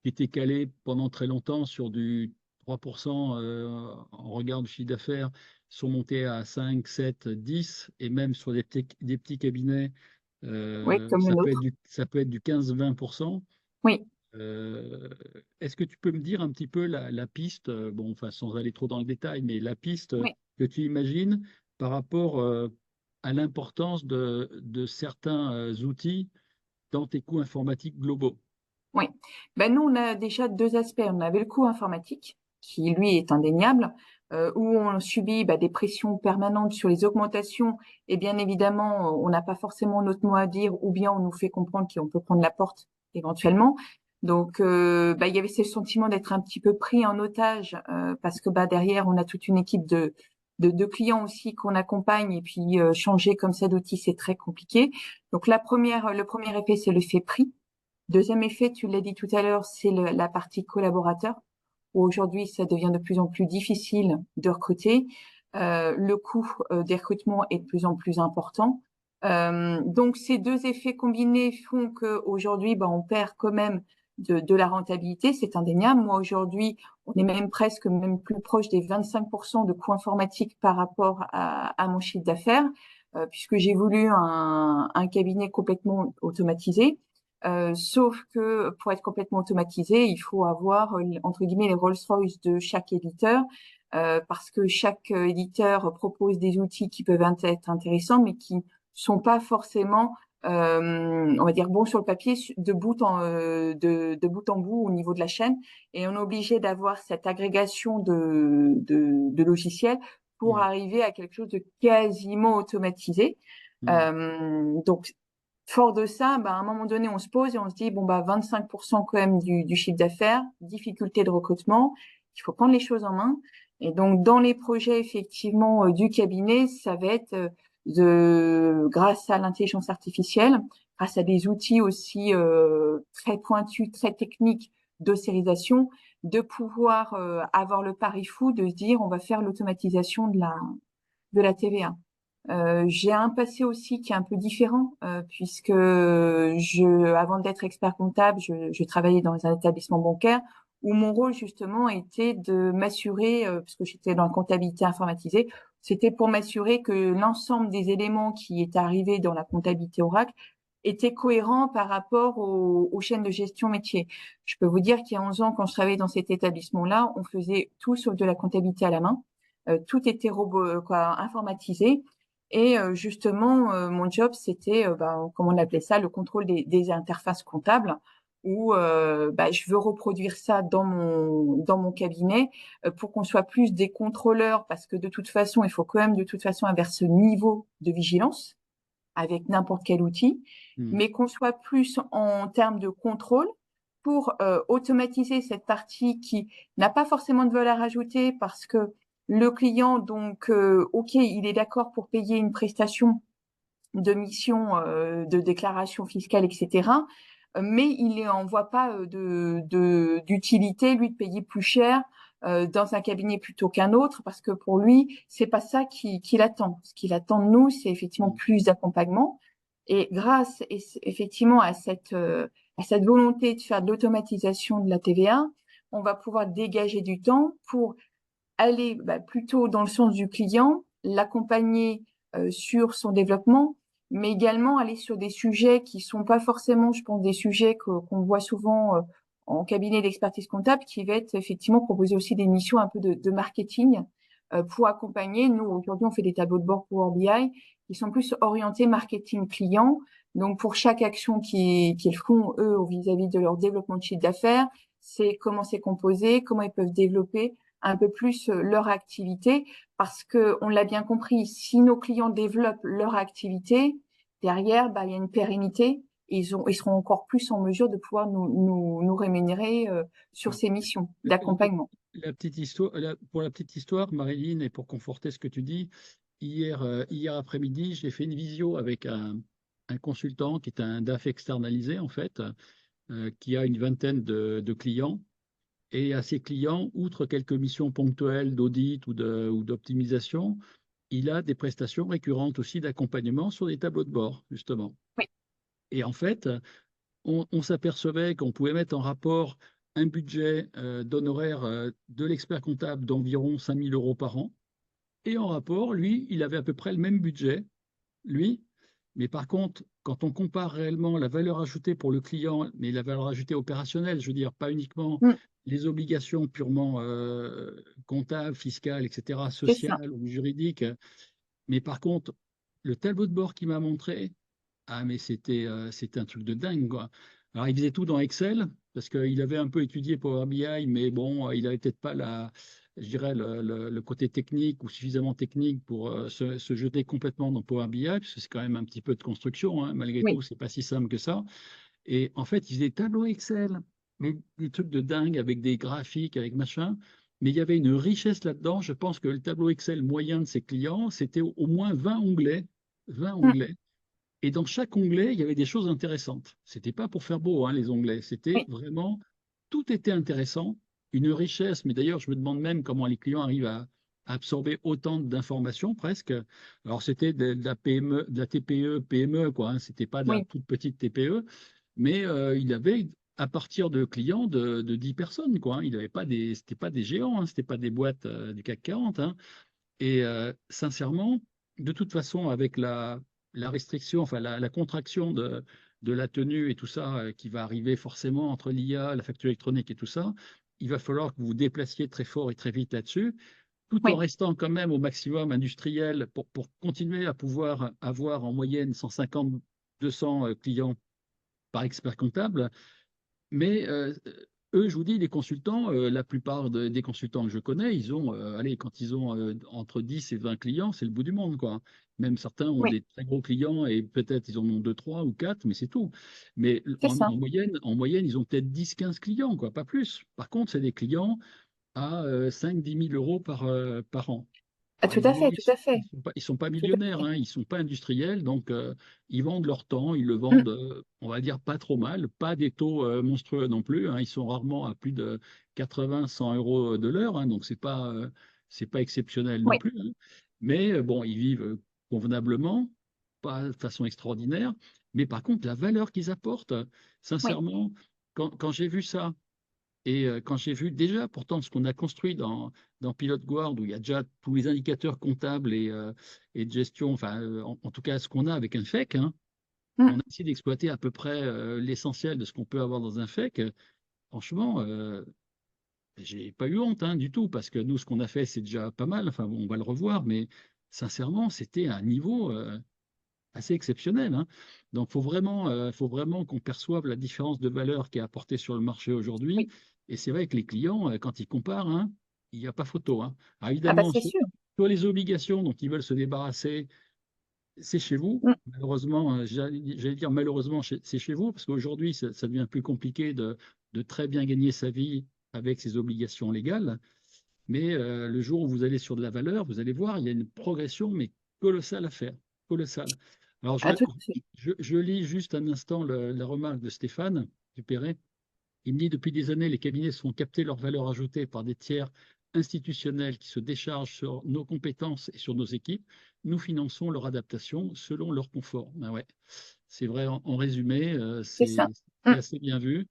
étaient calés pendant très longtemps sur du 3% en regard du chiffre d'affaires sont montés à 5, 7, 10, et même sur des petits cabinets, Oui, comme le nôtre. ça peut être du 15-20%. Oui. Euh, Est-ce que tu peux me dire un petit peu la piste, bon, enfin, sans aller trop dans le détail, mais la piste Oui. que tu imagines par rapport à l'importance de certains outils dans tes coûts informatiques globaux? Oui. Ben, nous, on a déjà deux aspects. On avait le coût informatique, qui lui est indéniable, où on subit des pressions permanentes sur les augmentations. Et bien évidemment, on n'a pas forcément notre mot à dire, ou bien on nous fait comprendre qu'on peut prendre la porte éventuellement. Donc, il y avait ce sentiment d'être un petit peu pris en otage, parce que derrière, on a toute une équipe de clients aussi qu'on accompagne, et puis changer comme ça d'outil, c'est très compliqué. Donc, le premier effet, c'est l'effet prix. Deuxième effet, tu l'as dit tout à l'heure, c'est la partie collaborateur, où aujourd'hui, ça devient de plus en plus difficile de recruter. Le coût des recrutements est de plus en plus important. Donc, ces deux effets combinés font qu'aujourd'hui, on perd quand même de la rentabilité, c'est indéniable. Moi, aujourd'hui, on est même presque même plus proche des 25% de coûts informatiques par rapport à mon chiffre d'affaires, puisque j'ai voulu un cabinet complètement automatisé. Sauf que pour être complètement automatisé, il faut avoir entre guillemets les Rolls-Royce de chaque éditeur, parce que chaque éditeur propose des outils qui peuvent être intéressants, mais qui sont pas forcément, on va dire, bons sur le papier de bout en bout au niveau de la chaîne. Et on est obligé d'avoir cette agrégation de logiciels pour Hmm. arriver à quelque chose de quasiment automatisé. Hmm. Donc fort de ça, à un moment donné, on se pose et on se dit, 25% quand même du chiffre d'affaires, difficulté de recrutement, il faut prendre les choses en main. Et donc, dans les projets, effectivement, du cabinet, ça va être grâce à l'intelligence artificielle, grâce à des outils aussi très pointus, très techniques de sérisation, de pouvoir avoir le pari fou de se dire, on va faire l'automatisation de la TVA. J'ai un passé aussi qui est un peu différent, puisque avant d'être expert comptable, je travaillais dans un établissement bancaire où mon rôle justement était de m'assurer, parce que j'étais dans la comptabilité informatisée, c'était pour m'assurer que l'ensemble des éléments qui étaient arrivés dans la comptabilité Oracle étaient cohérents par rapport aux chaînes de gestion métier. Je peux vous dire qu'il y a 11 ans, quand je travaillais dans cet établissement-là, on faisait tout sauf de la comptabilité à la main. Tout était informatisé. Et justement, mon job, c'était, comment on appelait ça, le contrôle des interfaces comptables, où je veux reproduire ça dans mon cabinet pour qu'on soit plus des contrôleurs, parce que de toute façon, il faut quand même de toute façon avoir ce niveau de vigilance avec n'importe quel outil, Hmm. mais qu'on soit plus en termes de contrôle pour automatiser cette partie qui n'a pas forcément de valeur ajoutée parce que le client, donc, OK, il est d'accord pour payer une prestation de mission, de déclaration fiscale, etc. Mais il n'en voit pas d'utilité, lui, de payer plus cher dans un cabinet plutôt qu'un autre, parce que pour lui, c'est pas ça qu'il attend. Ce qu'il attend de nous, c'est effectivement Hmm. plus d'accompagnement. Et grâce effectivement à cette volonté de faire de l'automatisation de la TVA, on va pouvoir dégager du temps pour aller plutôt dans le sens du client, l'accompagner sur son développement, mais également aller sur des sujets qui sont pas forcément, je pense, des sujets qu'on voit souvent en cabinet d'expertise comptable, qui va être effectivement proposer aussi des missions un peu de marketing pour accompagner. Nous, aujourd'hui, on fait des tableaux de bord Power BI qui sont plus orientés marketing client. Donc, pour chaque action qu'ils font, eux, vis-à-vis de leur développement de chiffre d'affaires, c'est comment c'est composé, comment ils peuvent développer un peu plus leur activité, parce que on l'a bien compris, si nos clients développent leur activité, derrière, il y a une pérennité. Ils seront encore plus en mesure de pouvoir nous rémunérer sur Ouais. ces missions La, d'accompagnement. la petite histoire, pour la petite histoire, Marilyn, et pour conforter ce que tu dis, hier après-midi, j'ai fait une visio avec un consultant qui est un DAF externalisé, en fait, qui a une vingtaine de clients. Et à ces clients, outre quelques missions ponctuelles d'audit ou d'optimisation, il a des prestations récurrentes aussi d'accompagnement sur des tableaux de bord, justement. Oui. Et en fait, on s'apercevait qu'on pouvait mettre en rapport un budget d'honoraires de l'expert comptable d'environ 5 000 euros par an. Et en rapport, lui, il avait à peu près le même budget, lui. Mais par contre, quand on compare réellement la valeur ajoutée pour le client, mais la valeur ajoutée opérationnelle, je veux dire, pas uniquement Mm. les obligations purement comptables, fiscales, etc., C'est ça. sociales ou juridiques, mais par contre, le tableau de bord qu'il m'a montré, ah, mais c'était un truc de dingue, quoi. Alors, il faisait tout dans Excel, parce qu'il avait un peu étudié Power BI, mais bon, il n'avait peut-être pas je dirais, le côté technique ou suffisamment technique pour se jeter complètement dans Power BI, parce que c'est quand même un petit peu de construction, hein, malgré Oui. tout, c'est pas si simple que ça. Et en fait, il faisait des tableaux Excel, mais des trucs de dingue avec des graphiques, avec machin. Mais il y avait une richesse là-dedans. Je pense que le tableau Excel moyen de ses clients, c'était au moins 20 onglets. 20 Mm. onglets. Et dans chaque onglet, il y avait des choses intéressantes. C'était pas pour faire beau, hein, les onglets. C'était Oui. vraiment, tout était intéressant, une richesse. Mais d'ailleurs, je me demande même comment les clients arrivent à absorber autant d'informations presque. Alors, c'était de la PME, de la TPE, PME, quoi. Hein, c'était pas de la Oui. toute petite TPE, mais il avait à partir de clients de 10 personnes, quoi. Hein. Il avait pas c'était pas des géants, hein, c'était pas des boîtes du CAC 40. Hein. Et sincèrement, de toute façon, avec la restriction, enfin la contraction de la tenue et tout ça qui va arriver forcément entre l'IA, la facture électronique et tout ça, il va falloir que vous vous déplaciez très fort et très vite là-dessus, tout en Oui. restant quand même au maximum industriel pour continuer à pouvoir avoir en moyenne 150, 200 clients par expert comptable. Mais eux, je vous dis, les consultants, la plupart des consultants que je connais, ils ont, allez, quand ils ont entre 10 et 20 clients, c'est le bout du monde, quoi. Même certains ont Oui. des très gros clients et peut-être ils en ont 2, 3 ou 4, mais c'est tout. Mais C'est ça. en moyenne, ils ont peut-être 10, 15 clients, quoi, pas plus. Par contre, c'est des clients à 5, 10 000 euros par an. Ah, Alors tout à évidemment, fait, tout à fait, ils sont pas tout à millionnaires, fait. hein, ils ne sont pas industriels, donc ils vendent leur temps, ils le Mm. vendent, on va dire, pas trop mal, pas des taux monstrueux non plus, hein, ils sont rarement à plus de 80, 100 euros de l'heure, hein, donc c'est pas exceptionnel non Oui. plus, hein. Mais bon, ils vivent convenablement, pas de façon extraordinaire, mais par contre, la valeur qu'ils apportent, Oui. sincèrement, quand j'ai vu ça, et quand j'ai vu déjà pourtant ce qu'on a construit dans Pilot Guard, où il y a déjà tous les indicateurs comptables et de gestion, enfin en tout cas ce qu'on a avec un FEC, hein, on Mm. a essayé d'exploiter à peu près l'essentiel de ce qu'on peut avoir dans un FEC. Franchement, j'ai pas eu honte hein, du tout, parce que nous ce qu'on a fait c'est déjà pas mal, enfin bon, on va le revoir, mais sincèrement c'était un niveau assez exceptionnel. Hein. Donc, faut vraiment qu'on perçoive la différence de valeur qui est apportée sur le marché aujourd'hui. Oui. Et c'est vrai que les clients, quand ils comparent, hein, il n'y a pas photo. Hein. Alors, Ah bah évidemment, c'est sûr. sur les obligations dont ils veulent se débarrasser, c'est chez vous. Mm. Malheureusement, j'allais dire malheureusement, c'est chez vous, parce qu'aujourd'hui, ça devient plus compliqué de très bien gagner sa vie avec ces obligations légales. Mais le jour où vous allez sur de la valeur, vous allez voir, il y a une progression, mais colossale à faire. Colossale. Alors, Ah, tout à fait. je lis juste un instant la remarque de Stéphane Dupéret. Il me dit, depuis des années, les cabinets se font capter leur valeur ajoutée par des tiers institutionnels qui se déchargent sur nos compétences et sur nos équipes. Nous finançons leur adaptation selon leur confort. Ben ouais, c'est vrai, en résumé, C'est ça. c'est Mm. assez bien vu.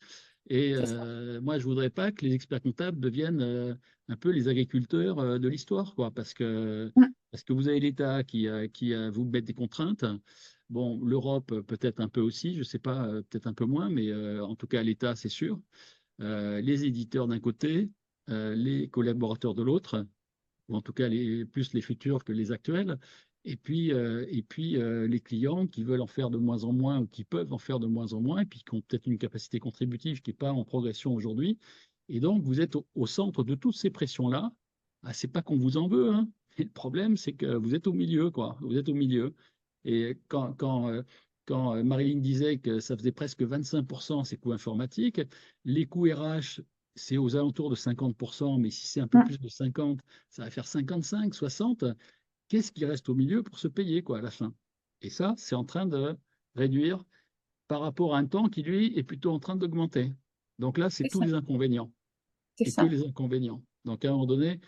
Et C'est ça. moi, je voudrais pas que les experts comptables deviennent un peu les agriculteurs de l'histoire, quoi, Mm. parce que vous avez l'État qui vous met des contraintes. Bon, l'Europe peut-être un peu aussi, je sais pas, peut-être un peu moins, mais en tout cas l'État, c'est sûr. Les éditeurs d'un côté, les collaborateurs de l'autre, ou en tout cas plus les futurs que les actuels, et puis les clients qui veulent en faire de moins en moins ou qui peuvent en faire de moins en moins, et puis qui ont peut-être une capacité contributive qui n'est pas en progression aujourd'hui. Et donc, vous êtes au centre de toutes ces pressions-là. Ah, c'est pas qu'on vous en veut, hein. Et le problème, c'est que vous êtes au milieu, quoi. Vous êtes au milieu. Et quand Marilyn disait que ça faisait presque 25% ces coûts informatiques, les coûts RH, c'est aux alentours de 50%, mais si c'est un peu Mm. plus de 50, ça va faire 55, 60. Qu'est-ce qui reste au milieu pour se payer, quoi, à la fin? Et ça, c'est en train réduire par rapport à un temps qui, lui, est plutôt en train d'augmenter. Donc là, c'est C'est tous ça, les inconvénients c'est et que ça. les inconvénients. Donc à un moment donné,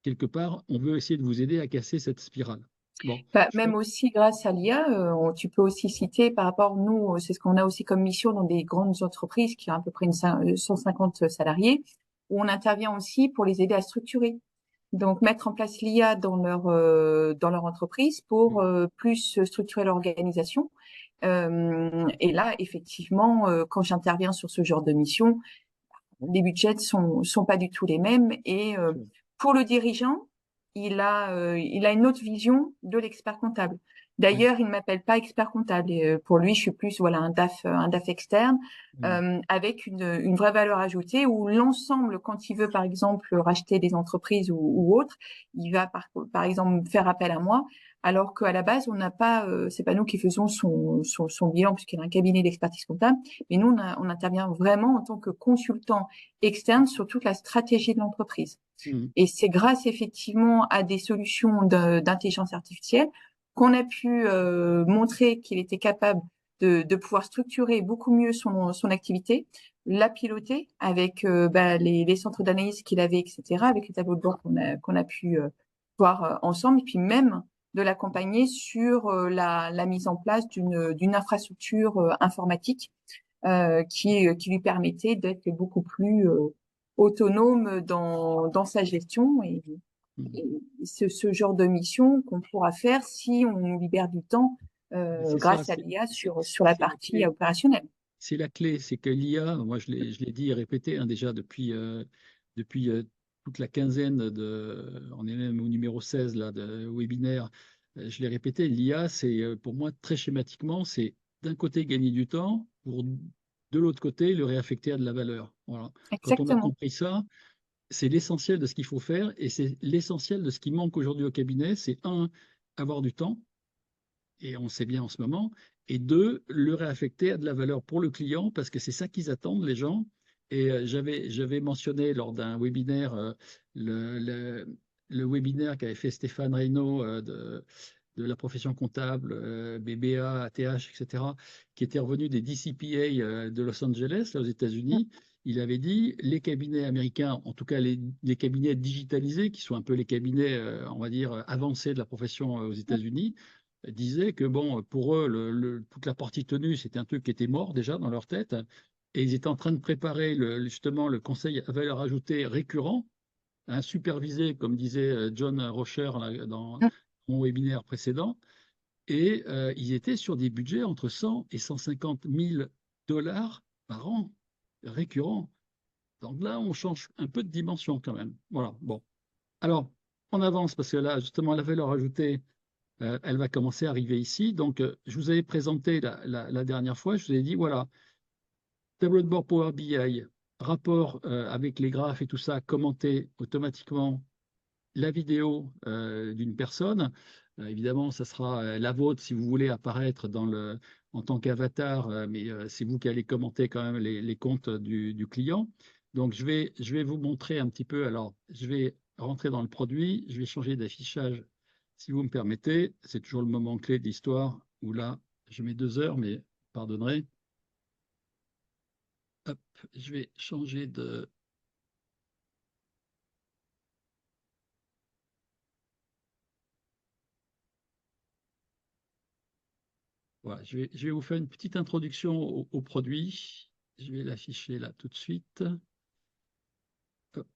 quelque part, on veut essayer de vous aider à casser cette spirale. Bon, Bah, je même crois. aussi grâce à l'IA, tu peux aussi citer par rapport, nous, c'est ce qu'on a aussi comme mission dans des grandes entreprises qui ont à peu près 150 salariés, où on intervient aussi pour les aider à structurer. Donc, mettre en place l'IA dans leur entreprise pour plus structurer l'organisation. Et là, effectivement, quand j'interviens sur ce genre de mission, les budgets sont pas du tout les mêmes. Et pour le dirigeant, il a une autre vision de l'expert comptable. Oui. D'ailleurs, il ne m'appelle pas expert comptable. Et, pour lui, je suis plus voilà un DAF externe avec une vraie valeur ajoutée où l'ensemble, quand il veut par exemple racheter des entreprises ou autres, il va par exemple faire appel à moi. Alors qu'à la base, on n'a pas, c'est pas nous qui faisons son bilan puisqu'il a un cabinet d'expertise comptable, mais nous on intervient vraiment en tant que consultant externe sur toute la stratégie de l'entreprise. Mhm. Et c'est grâce effectivement à des solutions d'intelligence artificielle qu'on a pu montrer qu'il était capable de pouvoir structurer beaucoup mieux son activité, la piloter avec les centres d'analyse qu'il avait, etc., avec les tableaux de bord qu'on a pu voir ensemble, et puis même de l'accompagner sur la mise en place d'une infrastructure informatique qui lui permettait d'être beaucoup plus autonome dans sa gestion Mhm. et ce genre de mission qu'on pourra faire si on libère du temps C'est ça, grâce à l'IA sur la c'est la partie clé. opérationnelle. C'est la clé, c'est que l'IA, moi je l'ai dit et répété hein, déjà depuis toute la quinzaine on est même au numéro 16 là, de webinaire, je l'ai répété, l'IA, c'est pour moi très schématiquement, c'est d'un côté gagner du temps, pour de l'autre côté le réaffecter à de la valeur. Voilà. Quand on a Exactement. compris ça, c'est l'essentiel de ce qu'il faut faire et c'est l'essentiel de ce qui manque aujourd'hui au cabinet, c'est un, avoir du temps et on sait bien en ce moment, et deux, le réaffecter à de la valeur pour le client, parce que c'est ça qu'ils attendent, les gens. Et j'avais mentionné lors d'un webinaire, le, le, le webinaire qu'avait fait Stéphane Reynaud de la profession comptable, BBA, ATH, etc., qui était revenu des DCPA de Los Angeles, là, aux États-Unis. Il avait dit les cabinets américains, en tout cas les cabinets digitalisés, qui sont un peu les cabinets, on va dire, avancés de la profession aux États-Unis, disaient que bon, pour eux, toute la partie tenue, c'était un truc qui était mort déjà dans leur tête. Et ils étaient en train de préparer justement le conseil à valeur ajoutée récurrent, hein, supervisé, comme disait John Rocher là, dans mon webinaire précédent. Et ils étaient sur des budgets entre 100 et 150 000 dollars par an, récurrents. Donc là, on change un peu de dimension quand même. Voilà, bon. Alors, on avance parce que là, justement, la valeur ajoutée, elle va commencer à arriver ici. Donc, je vous avais présenté la dernière fois, je vous ai dit, voilà, tableau de bord Power BI, rapport avec les graphes et tout ça, commenté automatiquement la vidéo d'une personne. Évidemment, ça sera la vôtre si vous voulez apparaître en tant qu'avatar, mais c'est vous qui allez commenter quand même les comptes du client. Donc, je vais vous montrer un petit peu. Alors, je vais rentrer dans le produit, je vais changer d'affichage si vous me permettez. C'est toujours le moment clé de l'histoire où là, je mets 2 heures, mais pardonnerez. Hop, je vais changer de. Voilà, je vais vous faire une petite introduction au produit. Je vais l'afficher là tout de suite. Hop,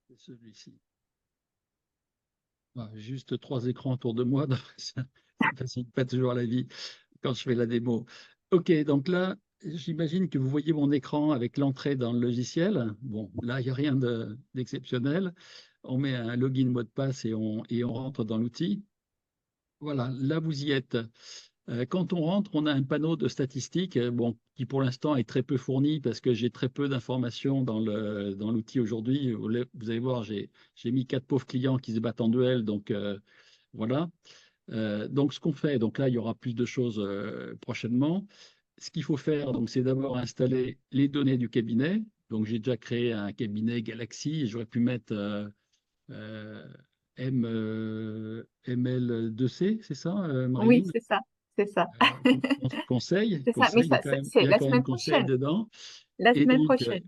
c'est celui-ci. Voilà, juste 3 écrans autour de moi, donc ça ne facilite pas toujours la vie quand je fais la démo. OK, donc là, j'imagine que vous voyez mon écran avec l'entrée dans le logiciel. Bon, là, il n'y a rien d'exceptionnel. On met un login mot de passe et on rentre dans l'outil. Voilà, là, vous y êtes. Quand on rentre, on a un panneau de statistiques, bon, qui pour l'instant est très peu fourni parce que j'ai très peu d'informations dans l'outil aujourd'hui. Vous allez voir, j'ai mis 4 pauvres clients qui se battent en duel, donc voilà. Donc, ce qu'on fait, donc là, il y aura plus de choses prochainement. Ce qu'il faut faire, donc, c'est d'abord installer les données du cabinet. Donc, j'ai déjà créé un cabinet Galaxy et j'aurais pu mettre euh, ML2C, c'est ça, Oui, Marilyn? c'est ça, c'est ça. Conseil, C'est ça, mais conseil, ça, il c'est y a la quand même semaine conseil prochaine. dedans. La Et semaine donc, prochaine.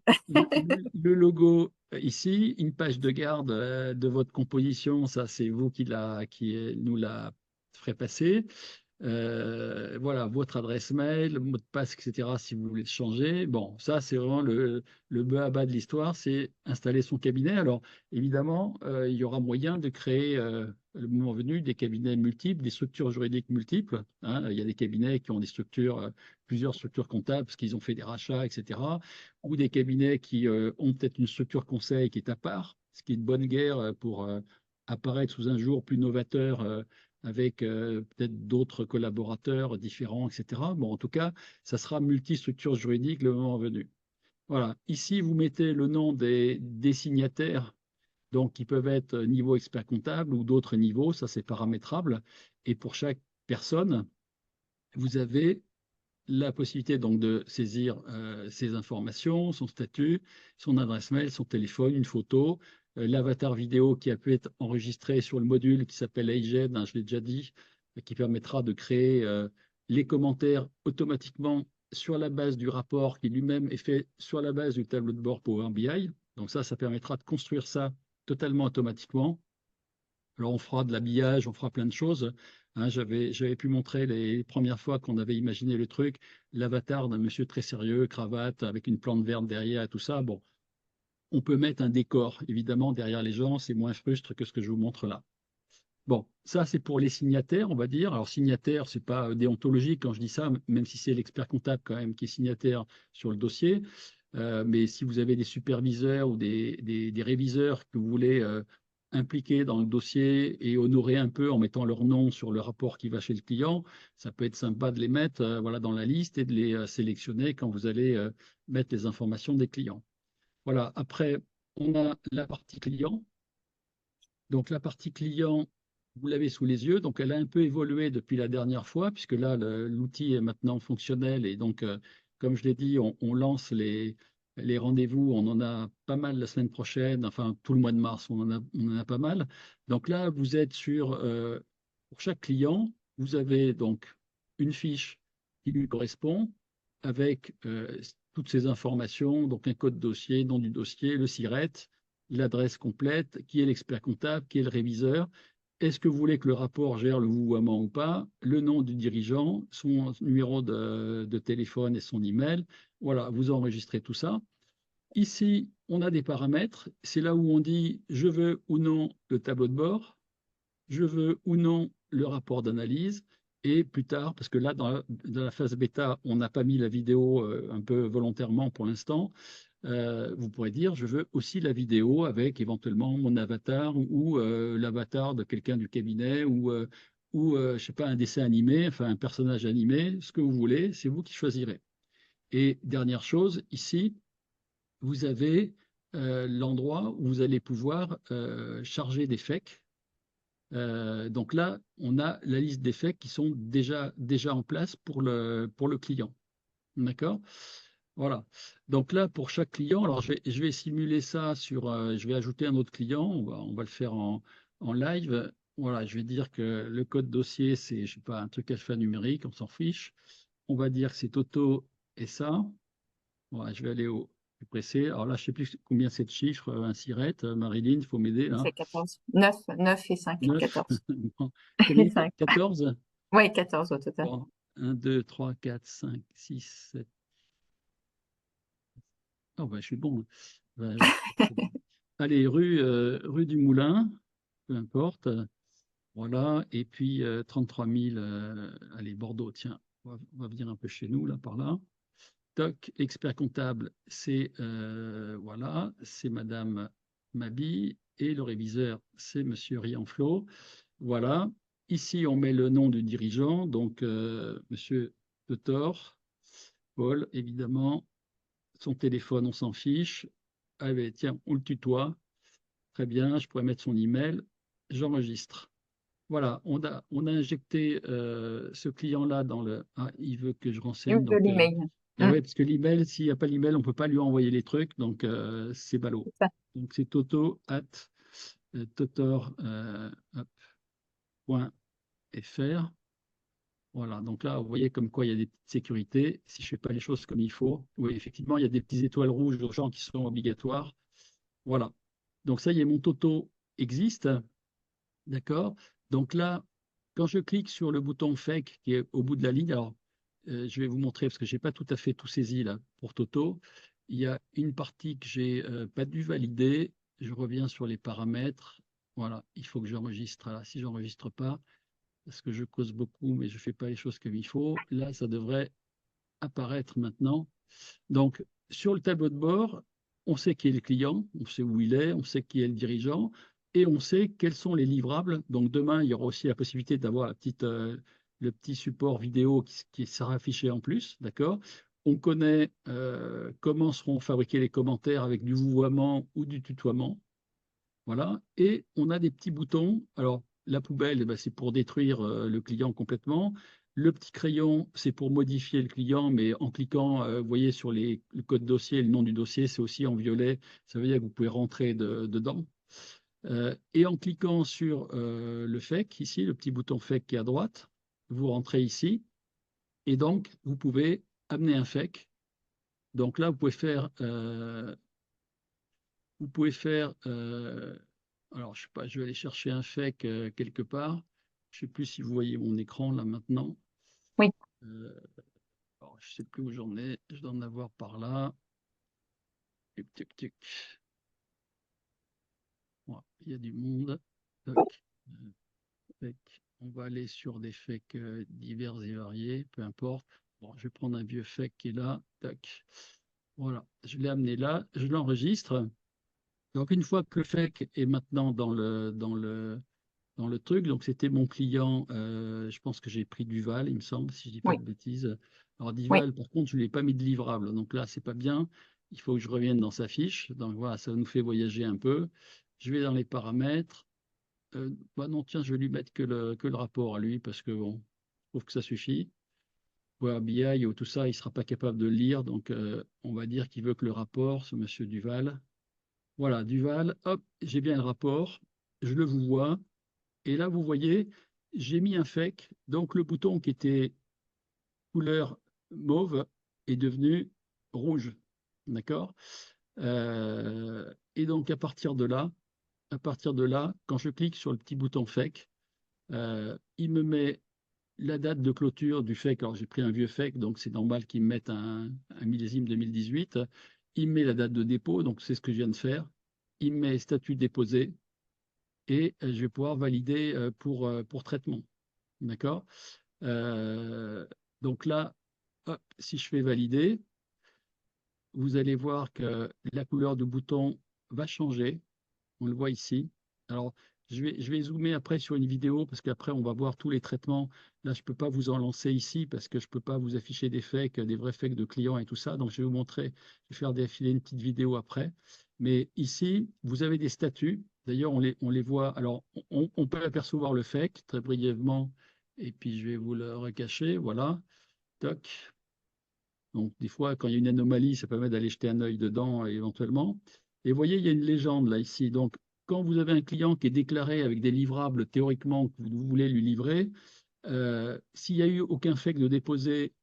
le logo ici, une page de garde de votre composition, ça c'est vous nous la ferez passer. Voilà, votre adresse mail, le mot de passe, etc., si vous voulez le changer. Bon, ça, c'est vraiment le bas à bas de l'histoire, c'est installer son cabinet. Alors, évidemment, il y aura moyen de créer, le moment venu, des cabinets multiples, des structures juridiques multiples, hein. Il y a des cabinets qui ont des structures, plusieurs structures comptables, parce qu'ils ont fait des rachats, etc., ou des cabinets qui ont peut-être une structure conseil qui est à part, ce qui est de bonne guerre pour apparaître sous un jour plus novateur avec peut-être d'autres collaborateurs différents, etc. Bon, en tout cas, ça sera multistructure juridique le moment venu. Voilà. Ici, vous mettez le nom des signataires, donc qui peuvent être niveau expert comptable ou d'autres niveaux, ça c'est paramétrable. Et pour chaque personne, vous avez la possibilité donc de saisir ces informations, son statut, son adresse mail, son téléphone, une photo, l'avatar vidéo qui a pu être enregistré sur le module qui s'appelle AGED, hein, je l'ai déjà dit, qui permettra de créer les commentaires automatiquement sur la base du rapport qui lui-même est fait sur la base du tableau de bord Power BI. Donc ça permettra de construire ça totalement automatiquement. Alors, on fera de l'habillage, on fera plein de choses. Hein, j'avais pu montrer les premières fois qu'on avait imaginé le truc, l'avatar d'un monsieur très sérieux, cravate, avec une plante verte derrière et tout ça. Bon, on peut mettre un décor, évidemment, derrière les gens, c'est moins frustre que ce que je vous montre là. Bon, ça, c'est pour les signataires, on va dire. Alors, signataire, c'est pas déontologique quand je dis ça, même si c'est l'expert comptable quand même qui est signataire sur le dossier. Mais si vous avez des superviseurs ou des réviseurs que vous voulez impliquer dans le dossier et honorer un peu en mettant leur nom sur le rapport qui va chez le client, ça peut être sympa de les mettre voilà, dans la liste et de les sélectionner quand vous allez mettre les informations des clients. Voilà, après, on a la partie client. Donc la partie client, vous l'avez sous les yeux, donc elle a un peu évolué depuis la dernière fois, puisque là, l'outil est maintenant fonctionnel et donc, comme je l'ai dit, on lance les rendez-vous, on en a pas mal la semaine prochaine, enfin tout le mois de mars, on en a pas mal. Donc là, vous êtes sur, pour chaque client, vous avez donc une fiche qui lui correspond avec toutes ces informations, donc un code dossier, nom du dossier, le SIRET, l'adresse complète, qui est l'expert comptable, qui est le réviseur. Est-ce que vous voulez que le rapport gère le vouvoiement ou pas? Le nom du dirigeant, son numéro de téléphone et son email. Voilà, vous enregistrez tout ça. Ici, on a des paramètres. C'est là où on dit je veux ou non le tableau de bord, je veux ou non le rapport d'analyse. Et plus tard, parce que là, dans la phase bêta, on n'a pas mis la vidéo un peu volontairement pour l'instant, vous pourrez dire, je veux aussi la vidéo avec éventuellement mon avatar ou l'avatar de quelqu'un du cabinet ou je sais pas, un dessin animé, enfin un personnage animé, ce que vous voulez, c'est vous qui choisirez. Et dernière chose, ici, vous avez l'endroit où vous allez pouvoir charger des FEC. Donc là, on a la liste des FEC qui sont déjà en place pour le client. D'accord? Voilà. Donc là, pour chaque client, alors je vais simuler ça sur, je vais ajouter un autre client, on va le faire en live. Voilà, je vais dire que le code dossier, c'est, je sais pas, un truc alphanumérique, on s'en fiche. On va dire que c'est Toto et ça. Voilà, je vais aller au plus pressé. Alors là, je sais plus combien c'est de chiffres, un siret. Marilyn, il faut m'aider là. C'est 14. 9 et 5. 9. 14. Et Combien? 5. 14? Oui, 14 au total. Bon, 1, 2, 3, 4, 5, 6, 7. Oh, bah, je suis bon. Ouais. Allez, rue du Moulin, peu importe. Voilà. Et puis 33 000, allez, Bordeaux, tiens, on va venir un peu chez nous, là, par là. Toc, expert comptable, c'est voilà, c'est Madame Mabi. Et le réviseur, c'est Monsieur Rianflot. Voilà. Ici, on met le nom du dirigeant, donc Monsieur De Thor, Paul, évidemment. Son téléphone, on s'en fiche. Allez, tiens, on le tutoie. Très bien, je pourrais mettre son email. J'enregistre. voilà, on a injecté ce client-là dans le. Ah, il veut que je renseigne. De Donc, l'email. ah ouais, parce que l'email, s'il n'y a pas l'email, on ne peut pas lui envoyer les trucs. Donc, c'est ballot. C'est ça. Donc, c'est toto at totor hop, point fr. Voilà, donc là, vous voyez comme quoi il y a des petites sécurités. Si je ne fais pas les choses comme il faut, oui, effectivement, il y a des petites étoiles rouges urgentes qui sont obligatoires. Voilà. Donc ça y est, mon Toto existe. D'accord? Donc là, quand je clique sur le bouton Fake qui est au bout de la ligne, alors je vais vous montrer parce que je n'ai pas tout à fait tout saisi là pour Toto. Il y a une partie que j'ai pas dû valider. Je reviens sur les paramètres. Voilà, il faut que j'enregistre. Là, si j'enregistre pas, parce que je cause beaucoup, mais je ne fais pas les choses comme il faut, là, ça devrait apparaître maintenant. Donc, sur le tableau de bord, on sait qui est le client, on sait où il est, on sait qui est le dirigeant, et on sait quels sont les livrables. Donc, demain, il y aura aussi la possibilité d'avoir le petit support vidéo qui sera affiché en plus, d'accord? On connaît comment seront fabriqués les commentaires avec du vouvoiement ou du tutoiement. Voilà. Et on a des petits boutons. Alors, la poubelle, eh ben, c'est pour détruire le client complètement. Le petit crayon, c'est pour modifier le client, mais en cliquant, vous voyez, sur le code dossier, le nom du dossier, c'est aussi en violet. Ça veut dire que vous pouvez rentrer dedans. Et en cliquant sur le FEC, ici, le petit bouton FEC qui est à droite, vous rentrez ici. Et donc, vous pouvez amener un FEC. Donc là, vous pouvez faire alors, je sais pas, je vais aller chercher un FEC quelque part. Je ne sais plus si vous voyez mon écran là maintenant. Oui. Euh, alors, je ne sais plus où j'en ai. Je dois en avoir par là. Tic, tic, tic. Voilà, il y a du monde. Toc. FEC. On va aller sur des FEC divers et variés, peu importe. Bon, je vais prendre un vieux FEC qui est là. Tac. Voilà, je l'ai amené là, je l'enregistre. Donc, une fois que le FEC est maintenant dans le truc. Donc, c'était mon client. Je pense que j'ai pris Duval, il me semble, si je dis pas Oui. de bêtises. Alors, Oui. Duval, par contre, je ne lui ai pas mis de livrable. Donc là, c'est pas bien. Il faut que je revienne dans sa fiche. Donc voilà, ça nous fait voyager un peu. Je vais dans les paramètres. Bah non, tiens, je vais lui mettre que le rapport à lui parce que bon, je trouve que ça suffit. Power BI ou tout ça, il ne sera pas capable de le lire. Donc, on va dire qu'il veut que le rapport, ce monsieur Duval. Voilà, Duval, hop, j'ai bien le rapport. Je le vous vois. Et là, vous voyez, j'ai mis un fake. Donc, le bouton qui était couleur mauve est devenu rouge. D'accord? Et donc, à partir de là, quand je clique sur le petit bouton fake, il me met la date de clôture du fake. Alors, j'ai pris un vieux fake, donc c'est normal qu'il me mette un millésime 2018. Il me met la date de dépôt, donc c'est ce que je viens de faire. Il me met statut déposé et je vais pouvoir valider pour traitement. D'accord? Euh, donc là, hop, si je fais valider, vous allez voir que la couleur du bouton va changer. On le voit ici. Alors, je vais zoomer après sur une vidéo parce qu'après, on va voir tous les traitements. Là, je ne peux pas vous en lancer ici parce que je ne peux pas vous afficher des fakes, des vrais fakes de clients et tout ça. Donc, je vais vous montrer, je vais faire défiler une petite vidéo après. Mais ici, vous avez des statuts. D'ailleurs, on les voit. Alors, on peut apercevoir le fake très brièvement. Et puis, je vais vous le recacher. Voilà. Toc. Donc, des fois, quand il y a une anomalie, ça permet d'aller jeter un œil dedans éventuellement. Et vous voyez, il y a une légende là, ici. Donc, quand vous avez un client qui est déclaré avec des livrables théoriquement que vous voulez lui livrer, s'il n'y a eu aucun fake de déposer,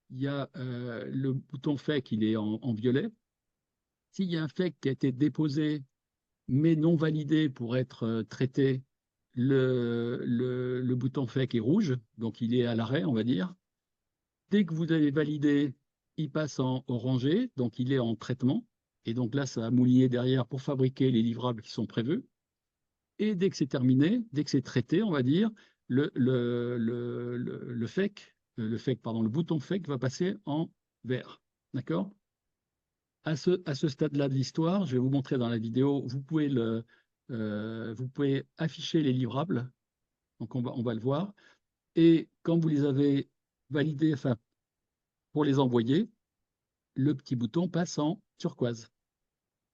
il y a le bouton fake, il est en violet. S'il y a un fake qui a été déposé mais non validé pour être traité, le bouton fake est rouge, donc il est à l'arrêt, on va dire. Dès que vous avez validé, il passe en orangé, donc il est en traitement. Et donc là, ça va mouliner derrière pour fabriquer les livrables qui sont prévus. Et dès que c'est terminé, dès que c'est traité, on va dire, le FEC, pardon, le bouton FEC va passer en vert. D'accord? À ce stade-là de l'histoire, je vais vous montrer dans la vidéo, vous pouvez afficher les livrables. Donc on va le voir. Et quand vous les avez validés, enfin, pour les envoyer, le petit bouton passe en turquoise.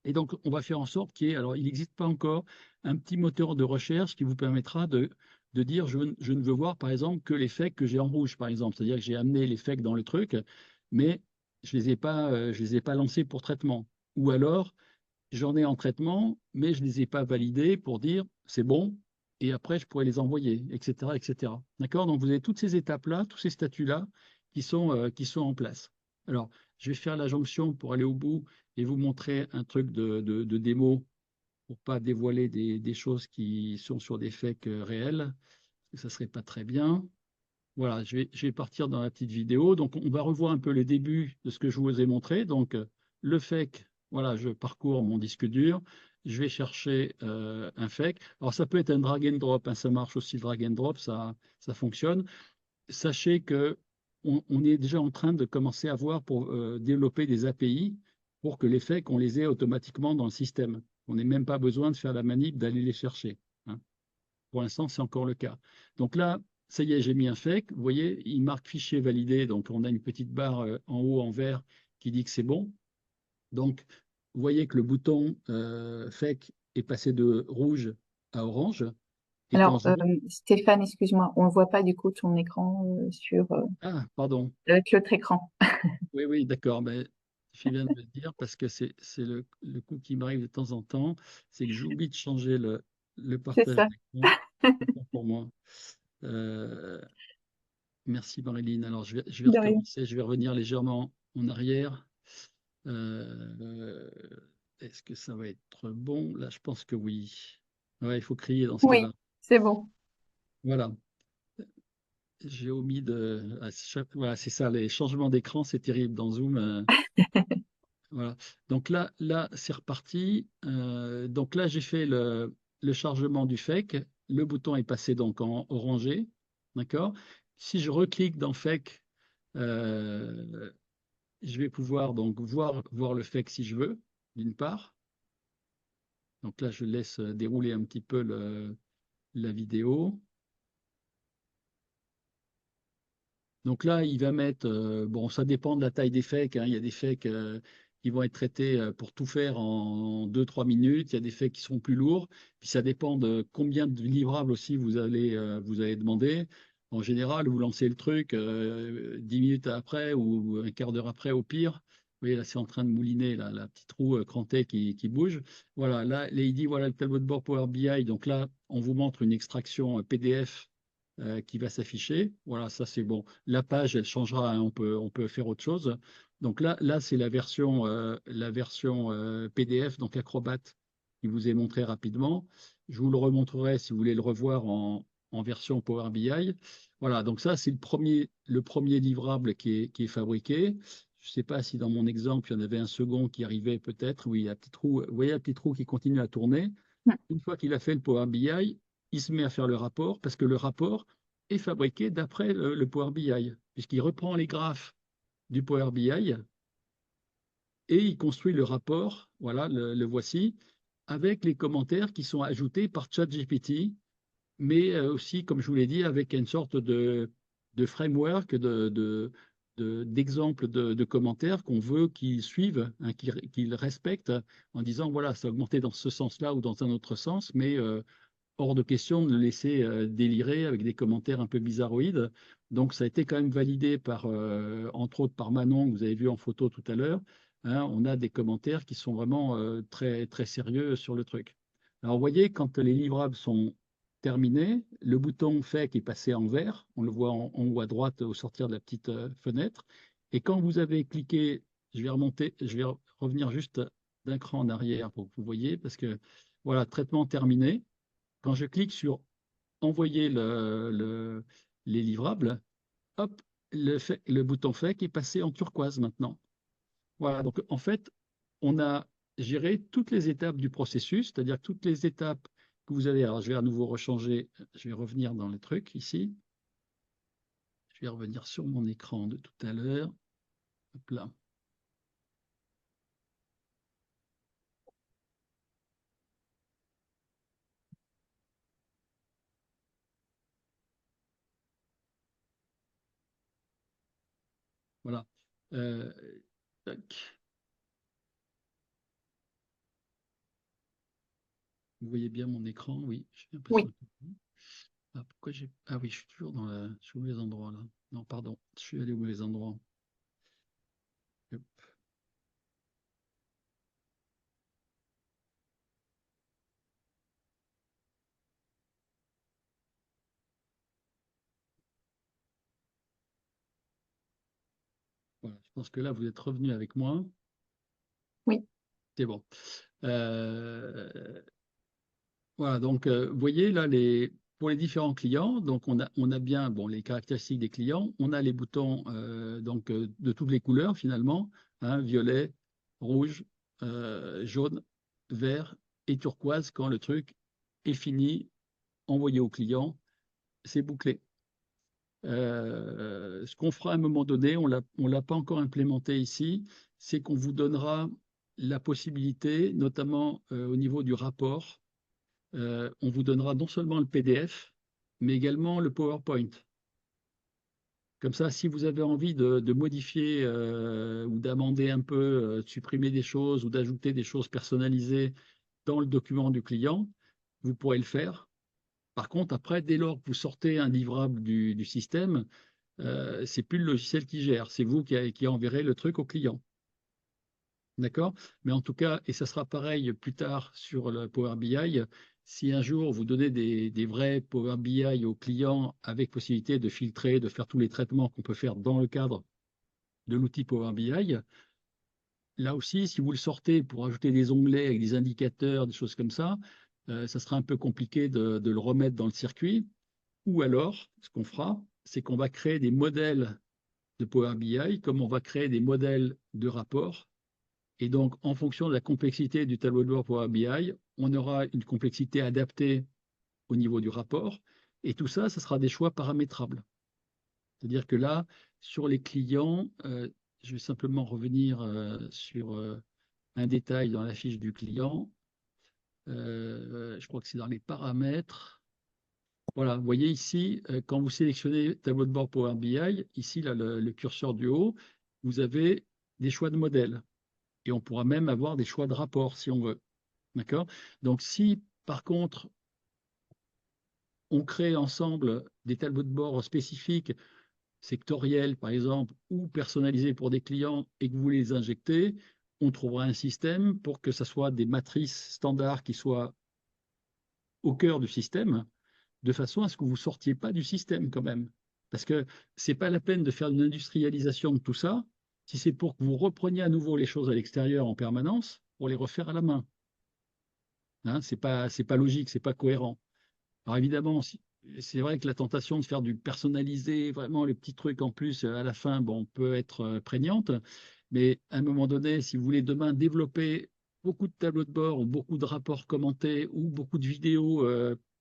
Et donc, on va faire en sorte qu'il y ait, alors il n'existe pas encore, un petit moteur de recherche qui vous permettra de de dire je ne veux voir, par exemple, que les fakes que j'ai en rouge, par exemple. C'est-à-dire que j'ai amené les fakes dans le truc, mais je les ai pas lancés pour traitement. Ou alors, j'en ai en traitement, mais je ne les ai pas validés pour dire c'est bon, et après, je pourrais les envoyer, etc., etc. D'accord? Donc, vous avez toutes ces étapes-là, tous ces statuts-là qui sont en place. Alors, je vais faire la jonction pour aller au bout et vous montrer un truc de démo pour pas dévoiler des choses qui sont sur des fakes réels. Ça ne serait pas très bien. Voilà, je vais partir dans la petite vidéo. Donc, on va revoir un peu le début de ce que je vous ai montré. Donc, le fake, voilà, je parcours mon disque dur. Je vais chercher un fake. Alors, ça peut être un drag and drop, hein, ça marche aussi, le drag and drop, ça fonctionne. Sachez que on est déjà en train de commencer à voir pour développer des API pour que les fakes, on les ait automatiquement dans le système. On n'ait même pas besoin de faire la manip, d'aller les chercher, hein. Pour l'instant, c'est encore le cas. Donc là, ça y est, j'ai mis un fake. Vous voyez, il marque fichier validé. Donc, on a une petite barre en haut en vert qui dit que c'est bon. Donc, vous voyez que le bouton fake est passé de rouge à orange. Et quand Alors, je... Stéphane, excuse-moi, on ne voit pas du coup ton écran Ah, pardon. avec l'autre écran. Oui, oui, d'accord. Mais je viens de me dire parce que c'est le coup qui m'arrive de temps en temps, c'est que j'oublie de changer le C'est partage ça. d'écran. Autant pour moi. Euh, Merci Marilyn. Alors je vais De rien. recommencer, je vais revenir légèrement en arrière. Euh, Est-ce que ça va être bon? Là, je pense que oui. Ouais, il faut crier dans ce Oui, cas-là. c'est bon. Voilà. J'ai omis de. Voilà, c'est ça, les changements d'écran, c'est terrible dans Zoom. Voilà. Donc là, c'est reparti. Donc là, j'ai fait le chargement du fake. Le bouton est passé donc en orangé. D'accord? Si je reclique dans fake, euh, je vais pouvoir donc voir le fake si je veux, d'une part. Donc là, je laisse dérouler un petit peu la vidéo. Donc là, il va mettre, bon, ça dépend de la taille des fakes, hein. Il y a des fakes qui vont être traités pour tout faire en 2-3 minutes. Il y a des fakes qui seront plus lourds. Puis ça dépend de combien de livrables aussi vous allez demander. En général, vous lancez le truc 10 minutes après ou un quart d'heure après au pire. Vous voyez, là, c'est en train de mouliner la petite roue crantée qui bouge. Voilà, là, il dit, voilà le tableau de bord Power BI. Donc là, on vous montre une extraction PDF qui va s'afficher. Voilà, ça c'est bon. La page, elle changera, hein, on peut faire autre chose. Donc là c'est la version PDF, donc Acrobat, qui vous est montré rapidement. Je vous le remontrerai si vous voulez le revoir en version Power BI. Voilà, donc ça c'est le premier livrable qui est fabriqué. Je ne sais pas si dans mon exemple, il y en avait un second qui arrivait peut-être. Oui, la petite roue, vous voyez la petite roue qui continue à tourner. Une fois qu'il a fait le Power BI, il se met à faire le rapport parce que le rapport est fabriqué d'après le Power BI, puisqu'il reprend les graphes du Power BI et il construit le rapport, voilà, le voici, avec les commentaires qui sont ajoutés par ChatGPT, mais aussi, comme je vous l'ai dit, avec une sorte de framework, d'exemples de commentaires qu'on veut qu'ils suivent, hein, qu'ils respectent, en disant, voilà, ça a augmenté dans ce sens-là ou dans un autre sens, mais hors de question de le laisser délirer avec des commentaires un peu bizarroïdes. Donc, ça a été quand même validé par, entre autres, par Manon, que vous avez vu en photo tout à l'heure, hein. On a des commentaires qui sont vraiment très, très sérieux sur le truc. Alors, vous voyez, quand les livrables sont terminés, le bouton fait qui est passé en vert, on le voit en haut à droite au sortir de la petite fenêtre. Et quand vous avez cliqué, je vais revenir juste d'un cran en arrière pour que vous voyez, parce que voilà, traitement terminé. Quand je clique sur envoyer les livrables, hop, le bouton FAQ est passé en turquoise maintenant. Voilà, donc en fait, on a géré toutes les étapes du processus, c'est-à-dire toutes les étapes que vous avez. Alors, je vais à nouveau rechanger, je vais revenir dans le truc ici. Je vais revenir sur mon écran de tout à l'heure. Hop là. Voilà. Euh, tac. Vous voyez bien mon écran? Oui, j'ai l'impression Oui. que oui. Ah, pourquoi j'ai... Ah oui, je suis toujours dans la... Je suis au mauvais endroit là. Non, pardon, je suis allé au mauvais endroit. Hop. Voilà, je pense que là, vous êtes revenu avec moi. Oui, C'est bon. Euh, Voilà, donc vous voyez là, pour les différents clients, donc on a bien bon, les caractéristiques des clients, on a les boutons de toutes les couleurs finalement, hein, violet, rouge, jaune, vert et turquoise quand le truc est fini, envoyé au client, c'est bouclé. Ce qu'on fera à un moment donné, on l'a pas encore implémenté ici, c'est qu'on vous donnera la possibilité, notamment au niveau du rapport, on vous donnera non seulement le PDF, mais également le PowerPoint. Comme ça, si vous avez envie de modifier ou d'amender un peu, de supprimer des choses ou d'ajouter des choses personnalisées dans le document du client, vous pourrez le faire. Par contre, après, dès lors que vous sortez un livrable du système, c'est plus le logiciel qui gère, c'est vous qui enverrez le truc au client. D'accord? Mais en tout cas, et ça sera pareil plus tard sur le Power BI, si un jour vous donnez des vrais Power BI aux clients avec possibilité de filtrer, de faire tous les traitements qu'on peut faire dans le cadre de l'outil Power BI, là aussi, si vous le sortez pour ajouter des onglets avec des indicateurs, des choses comme ça sera un peu compliqué de le remettre dans le circuit. Ou alors, ce qu'on fera, c'est qu'on va créer des modèles de Power BI, comme on va créer des modèles de rapports. Et donc, en fonction de la complexité du tableau de bord Power BI, on aura une complexité adaptée au niveau du rapport. Et tout ça, ce sera des choix paramétrables. C'est-à-dire que là, sur les clients, je vais simplement revenir sur un détail dans la fiche du client. Je crois que c'est dans les paramètres. Voilà, vous voyez ici, quand vous sélectionnez tableau de bord Power BI, ici, là, le curseur du haut, vous avez des choix de modèles. Et on pourra même avoir des choix de rapport si on veut. D'accord? Donc, si par contre, on crée ensemble des tableaux de bord spécifiques, sectoriels par exemple, ou personnalisés pour des clients et que vous voulez les injecter, on trouvera un système pour que ce soit des matrices standards qui soient au cœur du système, de façon à ce que vous ne sortiez pas du système quand même. Parce que ce n'est pas la peine de faire une industrialisation de tout ça si c'est pour que vous repreniez à nouveau les choses à l'extérieur en permanence pour les refaire à la main. Hein, c'est pas logique, c'est pas cohérent. Alors évidemment, c'est vrai que la tentation de faire du personnalisé, vraiment les petits trucs en plus à la fin, bon, peut être prégnante, mais à un moment donné, si vous voulez demain développer beaucoup de tableaux de bord ou beaucoup de rapports commentés ou beaucoup de vidéos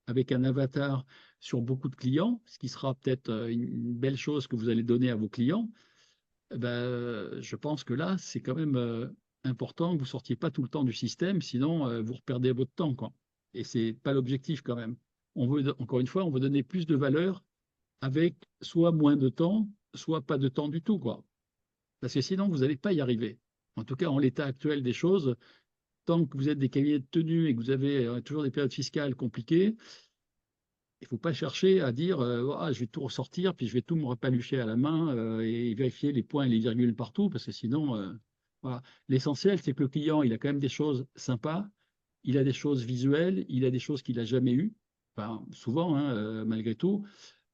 avec un avatar sur beaucoup de clients, ce qui sera peut-être une belle chose que vous allez donner à vos clients, eh ben, je pense que là, c'est quand même important que vous ne sortiez pas tout le temps du système, sinon vous reperdez votre temps, quoi. Et ce n'est pas l'objectif quand même. On veut, encore une fois, on veut donner plus de valeur avec soit moins de temps, soit pas de temps du tout, quoi. Parce que sinon, vous n'allez pas y arriver. En tout cas, en l'état actuel des choses, tant que vous êtes des cabinets de tenue et que vous avez toujours des périodes fiscales compliquées, il ne faut pas chercher à dire ah, je vais tout ressortir, puis je vais tout me repalucher à la main et vérifier les points et les virgules partout, parce que sinon, voilà. L'essentiel, c'est que le client, il a quand même des choses sympas, il a des choses visuelles, il a des choses qu'il n'a jamais eues. Enfin, souvent, hein, malgré tout,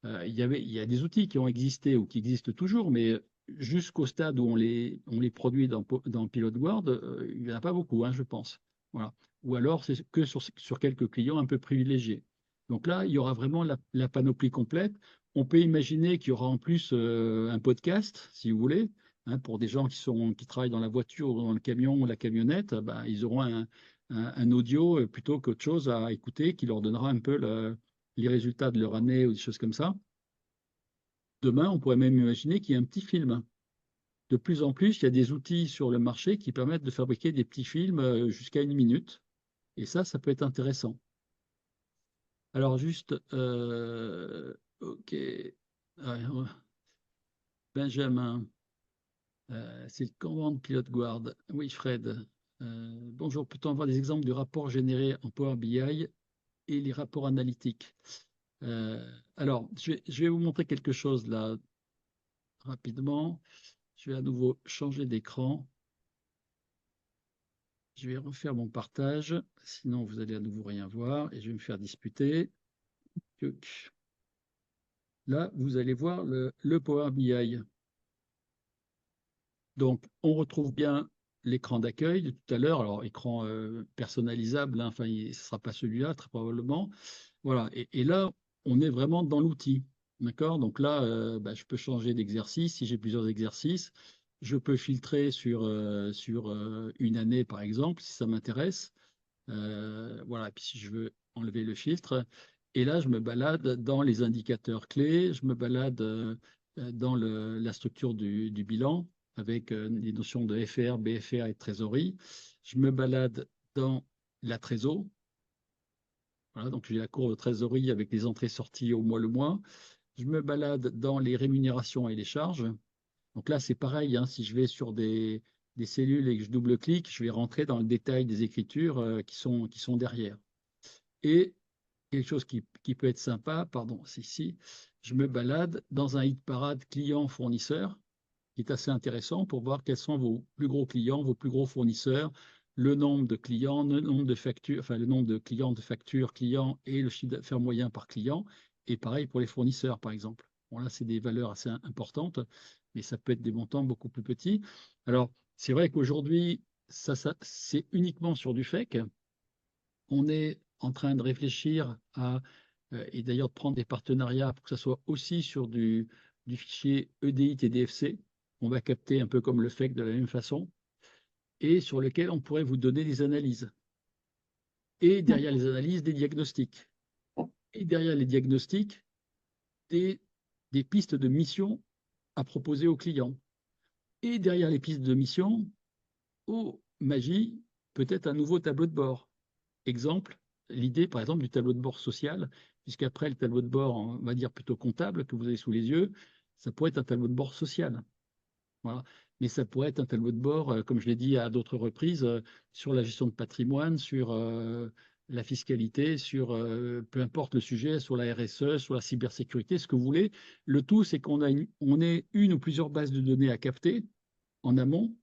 il y a des outils qui ont existé ou qui existent toujours, mais jusqu'au stade où on les produit dans Pilot Guard, il n'y en a pas beaucoup, hein, je pense. Voilà. Ou alors, c'est que sur quelques clients un peu privilégiés. Donc là, il y aura vraiment la panoplie complète. On peut imaginer qu'il y aura en plus un podcast, si vous voulez, hein, pour des gens qui travaillent dans la voiture ou dans le camion ou la camionnette, ben, ils auront un audio plutôt qu'autre chose à écouter qui leur donnera un peu les résultats de leur année ou des choses comme ça. Demain, on pourrait même imaginer qu'il y a un petit film. De plus en plus, il y a des outils sur le marché qui permettent de fabriquer des petits films jusqu'à 1 minute. Et ça peut être intéressant. Alors juste, ok, Benjamin, c'est le commande pilote guard. Oui, Fred. Bonjour, peut-on avoir des exemples de rapports générés en Power BI et les rapports analytiques? Alors, je vais vous montrer quelque chose là rapidement. Je vais à nouveau changer d'écran. Je vais refaire mon partage, sinon vous allez à nouveau rien voir et je vais me faire disputer. Là, vous allez voir le Power BI. Donc, on retrouve bien l'écran d'accueil de tout à l'heure. Alors, écran personnalisable, hein, enfin, ce ne sera pas celui-là, très probablement. Voilà, et là, on est vraiment dans l'outil. D'accord? Donc là, je peux changer d'exercice si j'ai plusieurs exercices. Je peux filtrer sur une année, par exemple, si ça m'intéresse. Voilà, et puis si je veux enlever le filtre. Et là, je me balade dans les indicateurs clés, je me balade dans la structure du bilan avec les notions de FR, BFR et de trésorerie. Je me balade dans la trésor. Voilà, donc j'ai la courbe de trésorerie avec les entrées-sorties au mois le mois. Je me balade dans les rémunérations et les charges. Donc là, c'est pareil, hein, si je vais sur des cellules et que je double-clique, je vais rentrer dans le détail des écritures qui sont derrière. Et quelque chose qui peut être sympa, pardon, c'est ici, je me balade dans un hit parade client-fournisseur qui est assez intéressant pour voir quels sont vos plus gros clients, vos plus gros fournisseurs, le nombre de clients, le nombre de factures, enfin le nombre de clients, de factures clients et le chiffre d'affaires moyen par client. Et pareil pour les fournisseurs, par exemple. Bon, là, c'est des valeurs assez importantes, mais ça peut être des montants beaucoup plus petits. Alors, c'est vrai qu'aujourd'hui, c'est uniquement sur du FEC. On est en train de réfléchir à, et d'ailleurs de prendre des partenariats pour que ça soit aussi sur du fichier EDI TDFC. On va capter un peu comme le FEC de la même façon, et sur lequel on pourrait vous donner des analyses. Et derrière les analyses, des diagnostics. Et derrière les diagnostics, des, des pistes de mission à proposer aux clients. Et derrière les pistes de mission, oh, magie, peut-être un nouveau tableau de bord. Exemple, l'idée, par exemple, du tableau de bord social, puisqu'après le tableau de bord, on va dire plutôt comptable, que vous avez sous les yeux, ça pourrait être un tableau de bord social. Voilà. Mais ça pourrait être un tableau de bord, comme je l'ai dit à d'autres reprises, sur la gestion de patrimoine, sur la fiscalité, sur peu importe le sujet, sur la RSE, sur la cybersécurité, ce que vous voulez. Le tout, c'est on ait une ou plusieurs bases de données à capter en amont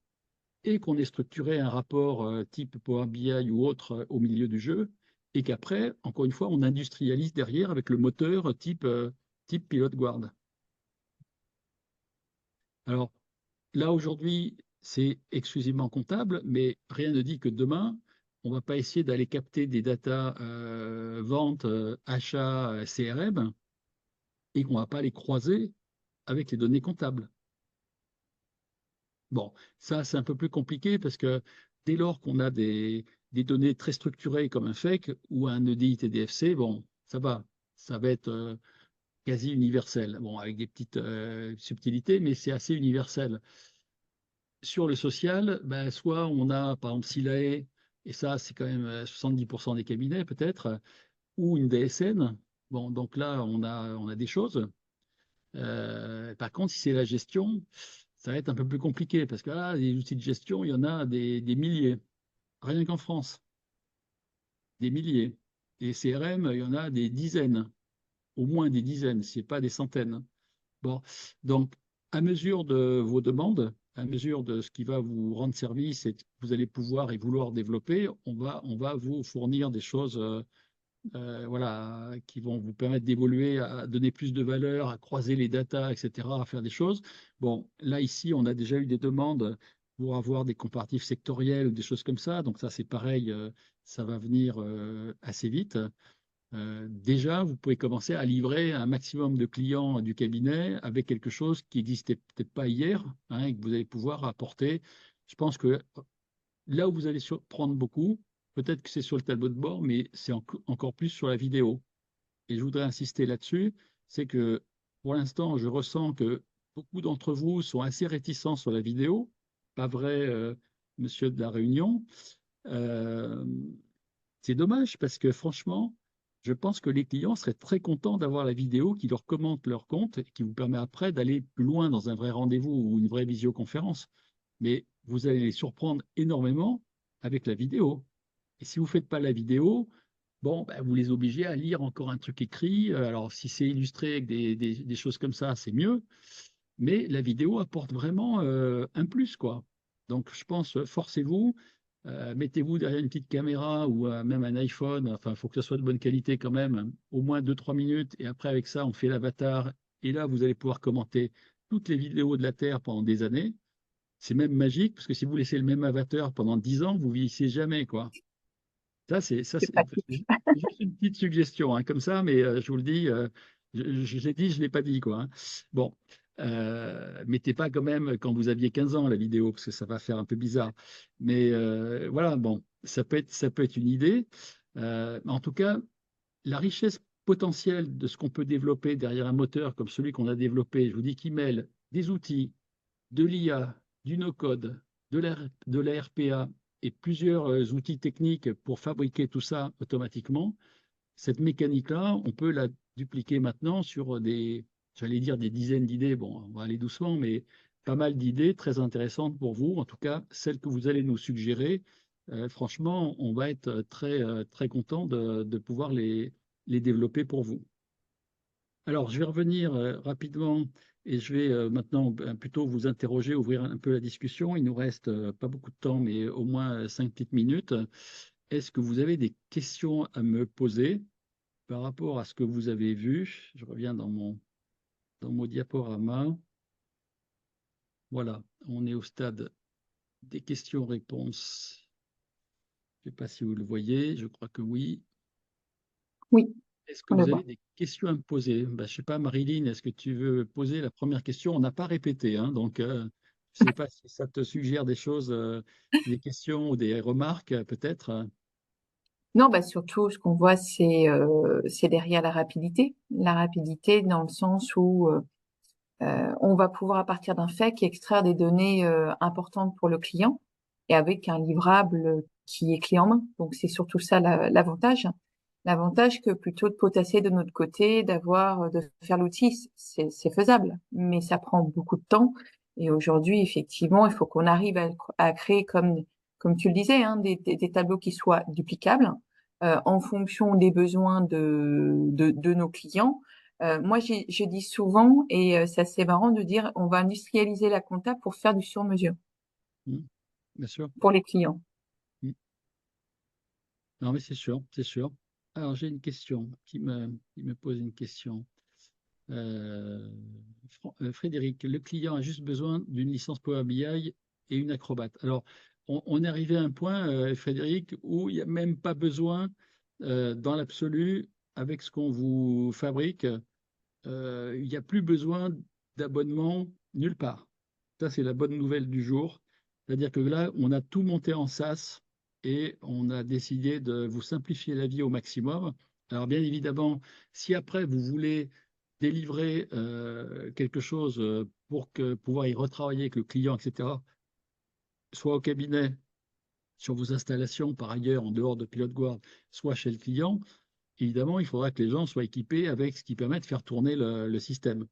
et qu'on ait structuré un rapport type Power BI ou autre au milieu du jeu, et qu'après, encore une fois, on industrialise derrière avec le moteur type Pilote Guard. Alors là, aujourd'hui, c'est exclusivement comptable, mais rien ne dit que demain, on ne va pas essayer d'aller capter des datas vente, achat, CRM, et qu'on ne va pas les croiser avec les données comptables. Bon, ça, c'est un peu plus compliqué parce que dès lors qu'on a des données très structurées comme un FEC ou un EDI TDFC, bon, ça va être quasi universel. Bon, avec des petites subtilités, mais c'est assez universel. Sur le social, ben, soit on a, par exemple, Silae, et ça, c'est quand même 70% des cabinets peut-être, ou une DSN. Bon, donc là, on a des choses. Par contre, si c'est la gestion, ça va être un peu plus compliqué parce que là, les outils de gestion, il y en a des milliers, rien qu'en France, des milliers. Et CRM, il y en a des dizaines, au moins des dizaines, si ce n'est pas des centaines. Bon, donc, à mesure de vos demandes, à mesure de ce qui va vous rendre service et que vous allez pouvoir et vouloir développer, on va vous fournir des choses voilà, qui vont vous permettre d'évoluer, à donner plus de valeur, à croiser les datas, etc., à faire des choses. Bon, là, ici, on a déjà eu des demandes pour avoir des comparatifs sectoriels ou des choses comme ça. Donc ça, c'est pareil, ça va venir assez vite. Déjà, vous pouvez commencer à livrer un maximum de clients du cabinet avec quelque chose qui n'existait peut-être pas hier, hein, et que vous allez pouvoir apporter. Je pense que là où vous allez prendre beaucoup, peut-être que c'est sur le tableau de bord, mais c'est encore plus sur la vidéo. Et je voudrais insister là-dessus, c'est que pour l'instant, je ressens que beaucoup d'entre vous sont assez réticents sur la vidéo. Pas vrai, monsieur de la Réunion. Euh, c'est dommage parce que franchement, je pense que les clients seraient très contents d'avoir la vidéo qui leur commente leur compte et qui vous permet après d'aller plus loin dans un vrai rendez-vous ou une vraie visioconférence. Mais vous allez les surprendre énormément avec la vidéo. Et si vous ne faites pas la vidéo, bon, ben, vous les obligez à lire encore un truc écrit. Alors, si c'est illustré avec des choses comme ça, c'est mieux. Mais la vidéo apporte vraiment un plus, quoi. Donc, je pense, forcez-vous, mettez-vous derrière une petite caméra ou même un iPhone. Enfin, il faut que ça soit de bonne qualité quand même, hein, au moins 2-3 minutes. Et après, avec ça, on fait l'avatar. Et là, vous allez pouvoir commenter toutes les vidéos de la Terre pendant des années. C'est même magique, parce que si vous laissez le même avatar pendant 10 ans, vous vieillissez jamais, quoi. Ça, C'est c'est pratique. juste une petite suggestion, hein, comme ça, mais je vous le dis, j'ai dit, je ne l'ai pas dit, quoi, hein. Bon, mettez pas quand même quand vous aviez 15 ans la vidéo, parce que ça va faire un peu bizarre. Mais voilà, bon, ça peut être une idée. En tout cas, la richesse potentielle de ce qu'on peut développer derrière un moteur comme celui qu'on a développé, je vous dis qu'il mêle des outils, de l'IA, du no-code, de la RPA et plusieurs outils techniques pour fabriquer tout ça automatiquement, cette mécanique-là, on peut la dupliquer maintenant sur j'allais dire des dizaines d'idées, bon, on va aller doucement, mais pas mal d'idées très intéressantes pour vous, en tout cas celles que vous allez nous suggérer. Franchement, on va être très content de pouvoir les développer pour vous. Alors, je vais revenir rapidement et je vais maintenant plutôt vous interroger, ouvrir un peu la discussion. Il nous reste pas beaucoup de temps, mais au moins 5 petites minutes. Est-ce que vous avez des questions à me poser par rapport à ce que vous avez vu? Je reviens dans mon diaporama. Voilà, on est au stade des questions-réponses. Je ne sais pas si vous le voyez, je crois que oui. Oui, Est-ce que on le vous avez voit. des questions à me poser? Ben, je ne sais pas, Marilyn, est-ce que tu veux poser la première question? On n'a pas répété, hein, donc je ne sais pas si ça te suggère des choses, des questions ou des remarques, peut-être. Non, bah surtout, ce qu'on voit, c'est derrière la rapidité. La rapidité dans le sens où on va pouvoir, à partir d'un FAQ, extraire des données importantes pour le client et avec un livrable qui est clé en main. Donc, c'est surtout ça l'avantage. L'avantage que plutôt de potasser de notre côté, de faire l'outil, c'est faisable, mais ça prend beaucoup de temps. Et aujourd'hui, effectivement, il faut qu'on arrive à créer, comme tu le disais, hein, des tableaux qui soient duplicables en fonction des besoins de nos clients. Moi, je dis souvent, et ça c'est marrant de dire, on va industrialiser la compta pour faire du sur-mesure Hmm, bien sûr. pour les clients. Hmm. Non, mais c'est sûr, c'est sûr. Alors, j'ai une question qui me pose une question. Euh, Frédéric, le client a juste besoin d'une licence Power BI et une Acrobat. Alors, on est arrivé à un point, Frédéric, où il n'y a même pas besoin, dans l'absolu, avec ce qu'on vous fabrique, il n'y a plus besoin d'abonnement nulle part. Ça, c'est la bonne nouvelle du jour. C'est-à-dire que là, on a tout monté en SaaS et on a décidé de vous simplifier la vie au maximum. Alors, bien évidemment, si après vous voulez délivrer quelque chose pour pouvoir y retravailler avec le client, etc., soit au cabinet, sur vos installations par ailleurs en dehors de Pilote Guard, soit chez le client, évidemment, il faudra que les gens soient équipés avec ce qui permet de faire tourner le système.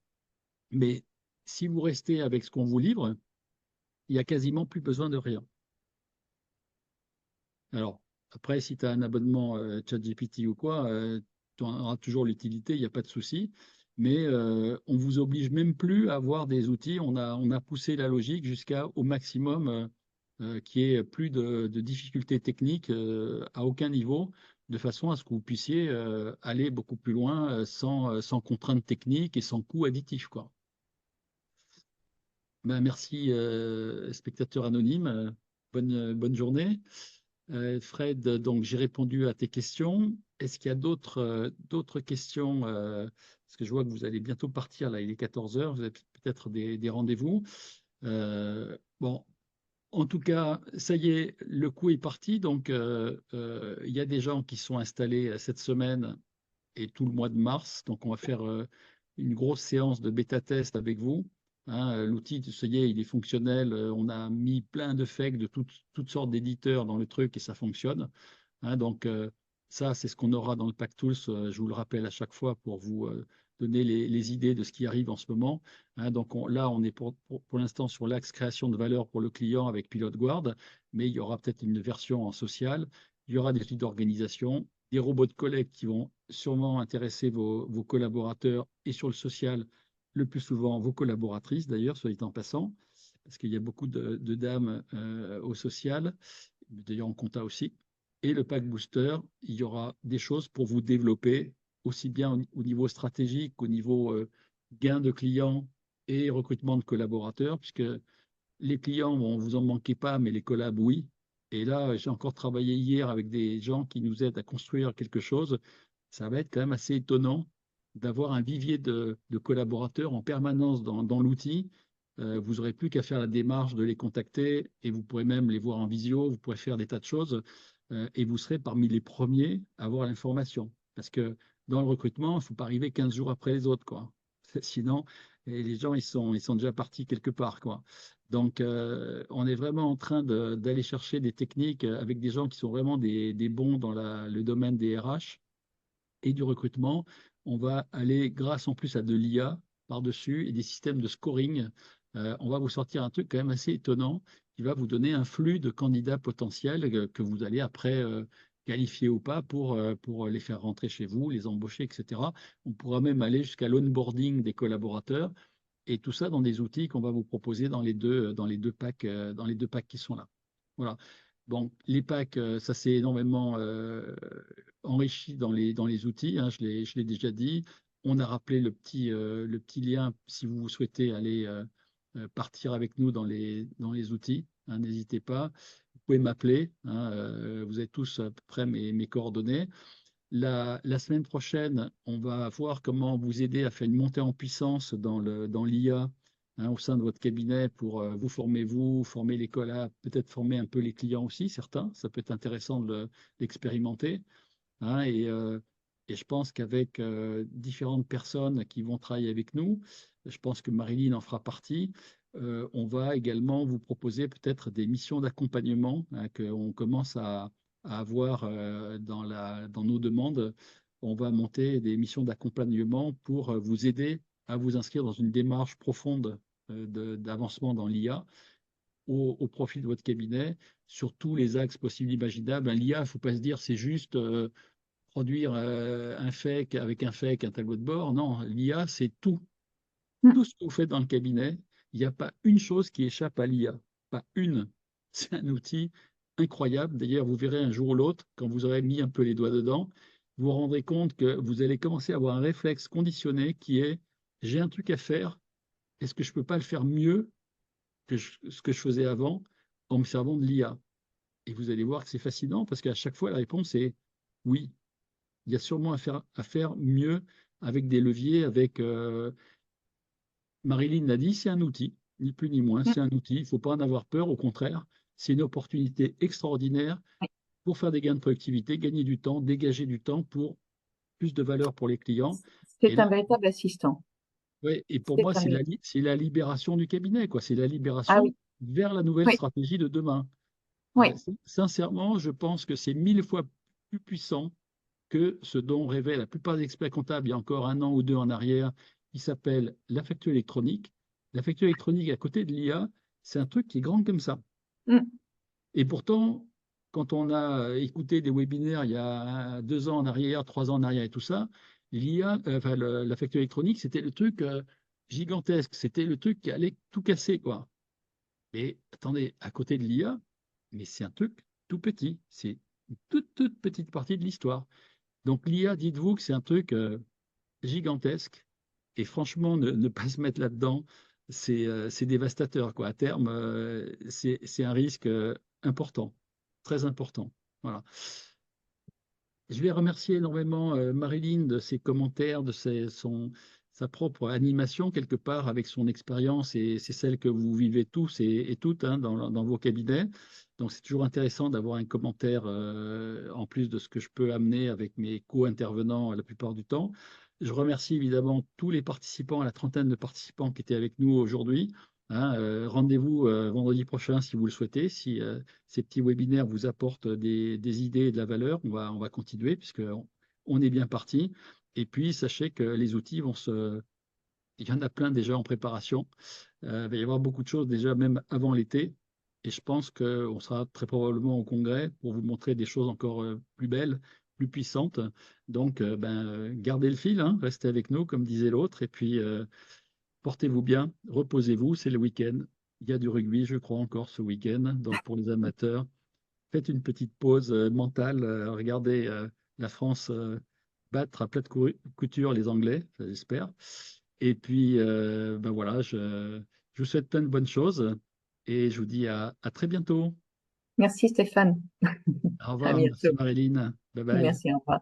Mais si vous restez avec ce qu'on vous livre, il n'y a quasiment plus besoin de rien. Alors, après, si tu as un abonnement ChatGPT ou quoi, tu en auras toujours l'utilité, il n'y a pas de souci. Mais on ne vous oblige même plus à avoir des outils. On a poussé la logique jusqu'au maximum qui est plus de difficultés techniques à aucun niveau, de façon à ce que vous puissiez aller beaucoup plus loin sans contraintes techniques et sans coûts additifs, quoi. Ben, merci, spectateur anonyme. Bonne journée. Fred, donc j'ai répondu à tes questions. Est-ce qu'il y a d'autres questions parce que je vois que vous allez bientôt partir, là, il est 14 heures, vous avez peut-être des rendez-vous. Bon, en tout cas, ça y est, le coup est parti. Donc, il y a des gens qui sont installés cette semaine et tout le mois de mars. Donc, on va faire une grosse séance de bêta-test avec vous. Hein, l'outil, ça y est, il est fonctionnel. On a mis plein de fakes de toutes sortes d'éditeurs dans le truc et ça fonctionne. Hein, donc, ça, c'est ce qu'on aura dans le Pack Tools. Je vous le rappelle à chaque fois pour vous donner les idées de ce qui arrive en ce moment. Hein, donc, là, on est pour l'instant sur l'axe création de valeur pour le client avec Pilot Guard, mais il y aura peut-être une version en social. Il y aura des outils d'organisation des robots de collecte qui vont sûrement intéresser vos collaborateurs et sur le social, le plus souvent vos collaboratrices d'ailleurs, soit dit en passant, parce qu'il y a beaucoup de dames au social, d'ailleurs en compta aussi. Et le pack booster, il y aura des choses pour vous développer aussi bien au niveau stratégique qu'au niveau gain de clients et recrutement de collaborateurs, puisque les clients, bon, vous en manquez pas, mais les collabs, oui. Et là, j'ai encore travaillé hier avec des gens qui nous aident à construire quelque chose. Ça va être quand même assez étonnant d'avoir un vivier de collaborateurs en permanence dans l'outil. Vous n'aurez plus qu'à faire la démarche de les contacter et vous pourrez même les voir en visio, vous pourrez faire des tas de choses et vous serez parmi les premiers à avoir l'information. Parce que dans le recrutement, il ne faut pas arriver 15 jours après les autres, quoi. Sinon, les gens, ils sont déjà partis quelque part, quoi. Donc, on est vraiment en train d'aller chercher des techniques avec des gens qui sont vraiment des bons dans le domaine des RH et du recrutement. On va aller, grâce en plus à de l'IA par-dessus et des systèmes de scoring, on va vous sortir un truc quand même assez étonnant qui va vous donner un flux de candidats potentiels que vous allez après qualifier ou pas pour les faire rentrer chez vous, les embaucher, etc. On pourra même aller jusqu'à l'onboarding des collaborateurs et tout ça dans des outils qu'on va vous proposer dans les deux packs qui sont là. Voilà. Bon, les packs, ça s'est énormément enrichi dans les outils, hein, je l'ai déjà dit. On a rappelé le petit lien si vous souhaitez aller partir avec nous dans les outils, hein, n'hésitez pas. Vous pouvez m'appeler, hein, vous avez tous à peu près mes coordonnées. La semaine prochaine, on va voir comment vous aider à faire une montée en puissance dans l'IA, hein, au sein de votre cabinet pour vous former, former les collabs, peut-être former un peu les clients aussi, certains. Ça peut être intéressant d'expérimenter, hein, et je pense qu'avec différentes personnes qui vont travailler avec nous, je pense que Marilyn en fera partie. On va également vous proposer peut-être des missions d'accompagnement, hein, qu'on commence à avoir dans nos demandes. On va monter des missions d'accompagnement pour vous aider à vous inscrire dans une démarche profonde d'avancement dans l'IA au profit de votre cabinet sur tous les axes possibles imaginables. L'IA, il ne faut pas se dire c'est juste produire un fake avec un fake, un tableau de bord. Non, l'IA, c'est tout. Tout ce que vous faites dans le cabinet, il n'y a pas une chose qui échappe à l'IA. Pas une. C'est un outil incroyable. D'ailleurs, vous verrez un jour ou l'autre, quand vous aurez mis un peu les doigts dedans, vous vous rendrez compte que vous allez commencer à avoir un réflexe conditionné qui est j'ai un truc à faire, est-ce que je ne peux pas le faire mieux que ce que je faisais avant en me servant de l'IA? Et vous allez voir que c'est fascinant parce qu'à chaque fois, la réponse est oui. Il y a sûrement à faire mieux avec des leviers, avec Marilyn l'a dit, c'est un outil, ni plus ni moins, c'est un outil. Il ne faut pas en avoir peur, au contraire, c'est une opportunité extraordinaire pour faire des gains de productivité, gagner du temps, dégager du temps pour plus de valeur pour les clients. Et C'est là, un véritable assistant. ouais, et pour moi, C'est un... c'est la libération du cabinet, quoi. C'est la Ah libération oui, vers la nouvelle oui, stratégie de demain. oui. Sincèrement, je pense que c'est 1000 fois plus puissant que ce dont rêvaient la plupart des experts comptables il y a encore un an ou deux en arrière, qui s'appelle la facture électronique. La facture électronique à côté de l'IA, c'est un truc qui est grand comme ça. Mm. Et pourtant, quand on a écouté des webinaires il y a 2 ans en arrière, 3 ans en arrière et tout ça, l'IA, enfin, la facture électronique, c'était le truc gigantesque, c'était le truc qui allait tout casser, quoi. Mais attendez, à côté de l'IA, mais c'est un truc tout petit, c'est une toute petite partie de l'histoire. Donc l'IA, dites-vous que c'est un truc gigantesque. Et franchement, ne pas se mettre là-dedans, c'est dévastateur, quoi. À terme, c'est un risque important, très important. Voilà. Je vais remercier énormément Marilyn de ses commentaires, de sa propre animation quelque part avec son expérience, et c'est celle que vous vivez tous et toutes, hein, dans vos cabinets. Donc c'est toujours intéressant d'avoir un commentaire en plus de ce que je peux amener avec mes co-intervenants la plupart du temps. Je remercie évidemment tous les participants, la trentaine de participants qui étaient avec nous aujourd'hui. Hein. Rendez-vous vendredi prochain si vous le souhaitez, si ces petits webinaires vous apportent des idées et de la valeur. On va continuer puisqu'on est bien parti. Et puis, sachez que les outils il y en a plein déjà en préparation. Il va y avoir beaucoup de choses déjà même avant l'été. Et je pense qu'on sera très probablement au congrès pour vous montrer des choses encore plus belles, plus puissante. Donc, gardez le fil, hein, restez avec nous, comme disait l'autre, et puis portez-vous bien, reposez-vous, c'est le week-end. Il y a du rugby, je crois, encore ce week-end. Donc, pour les amateurs, faites une petite pause mentale. Regardez la France battre à plat de couture les Anglais, j'espère. Et puis, voilà, je vous souhaite plein de bonnes choses et je vous dis à très bientôt. Merci Stéphane. Au À revoir, bientôt. merci Marilyn. Bye bye. Merci, au revoir.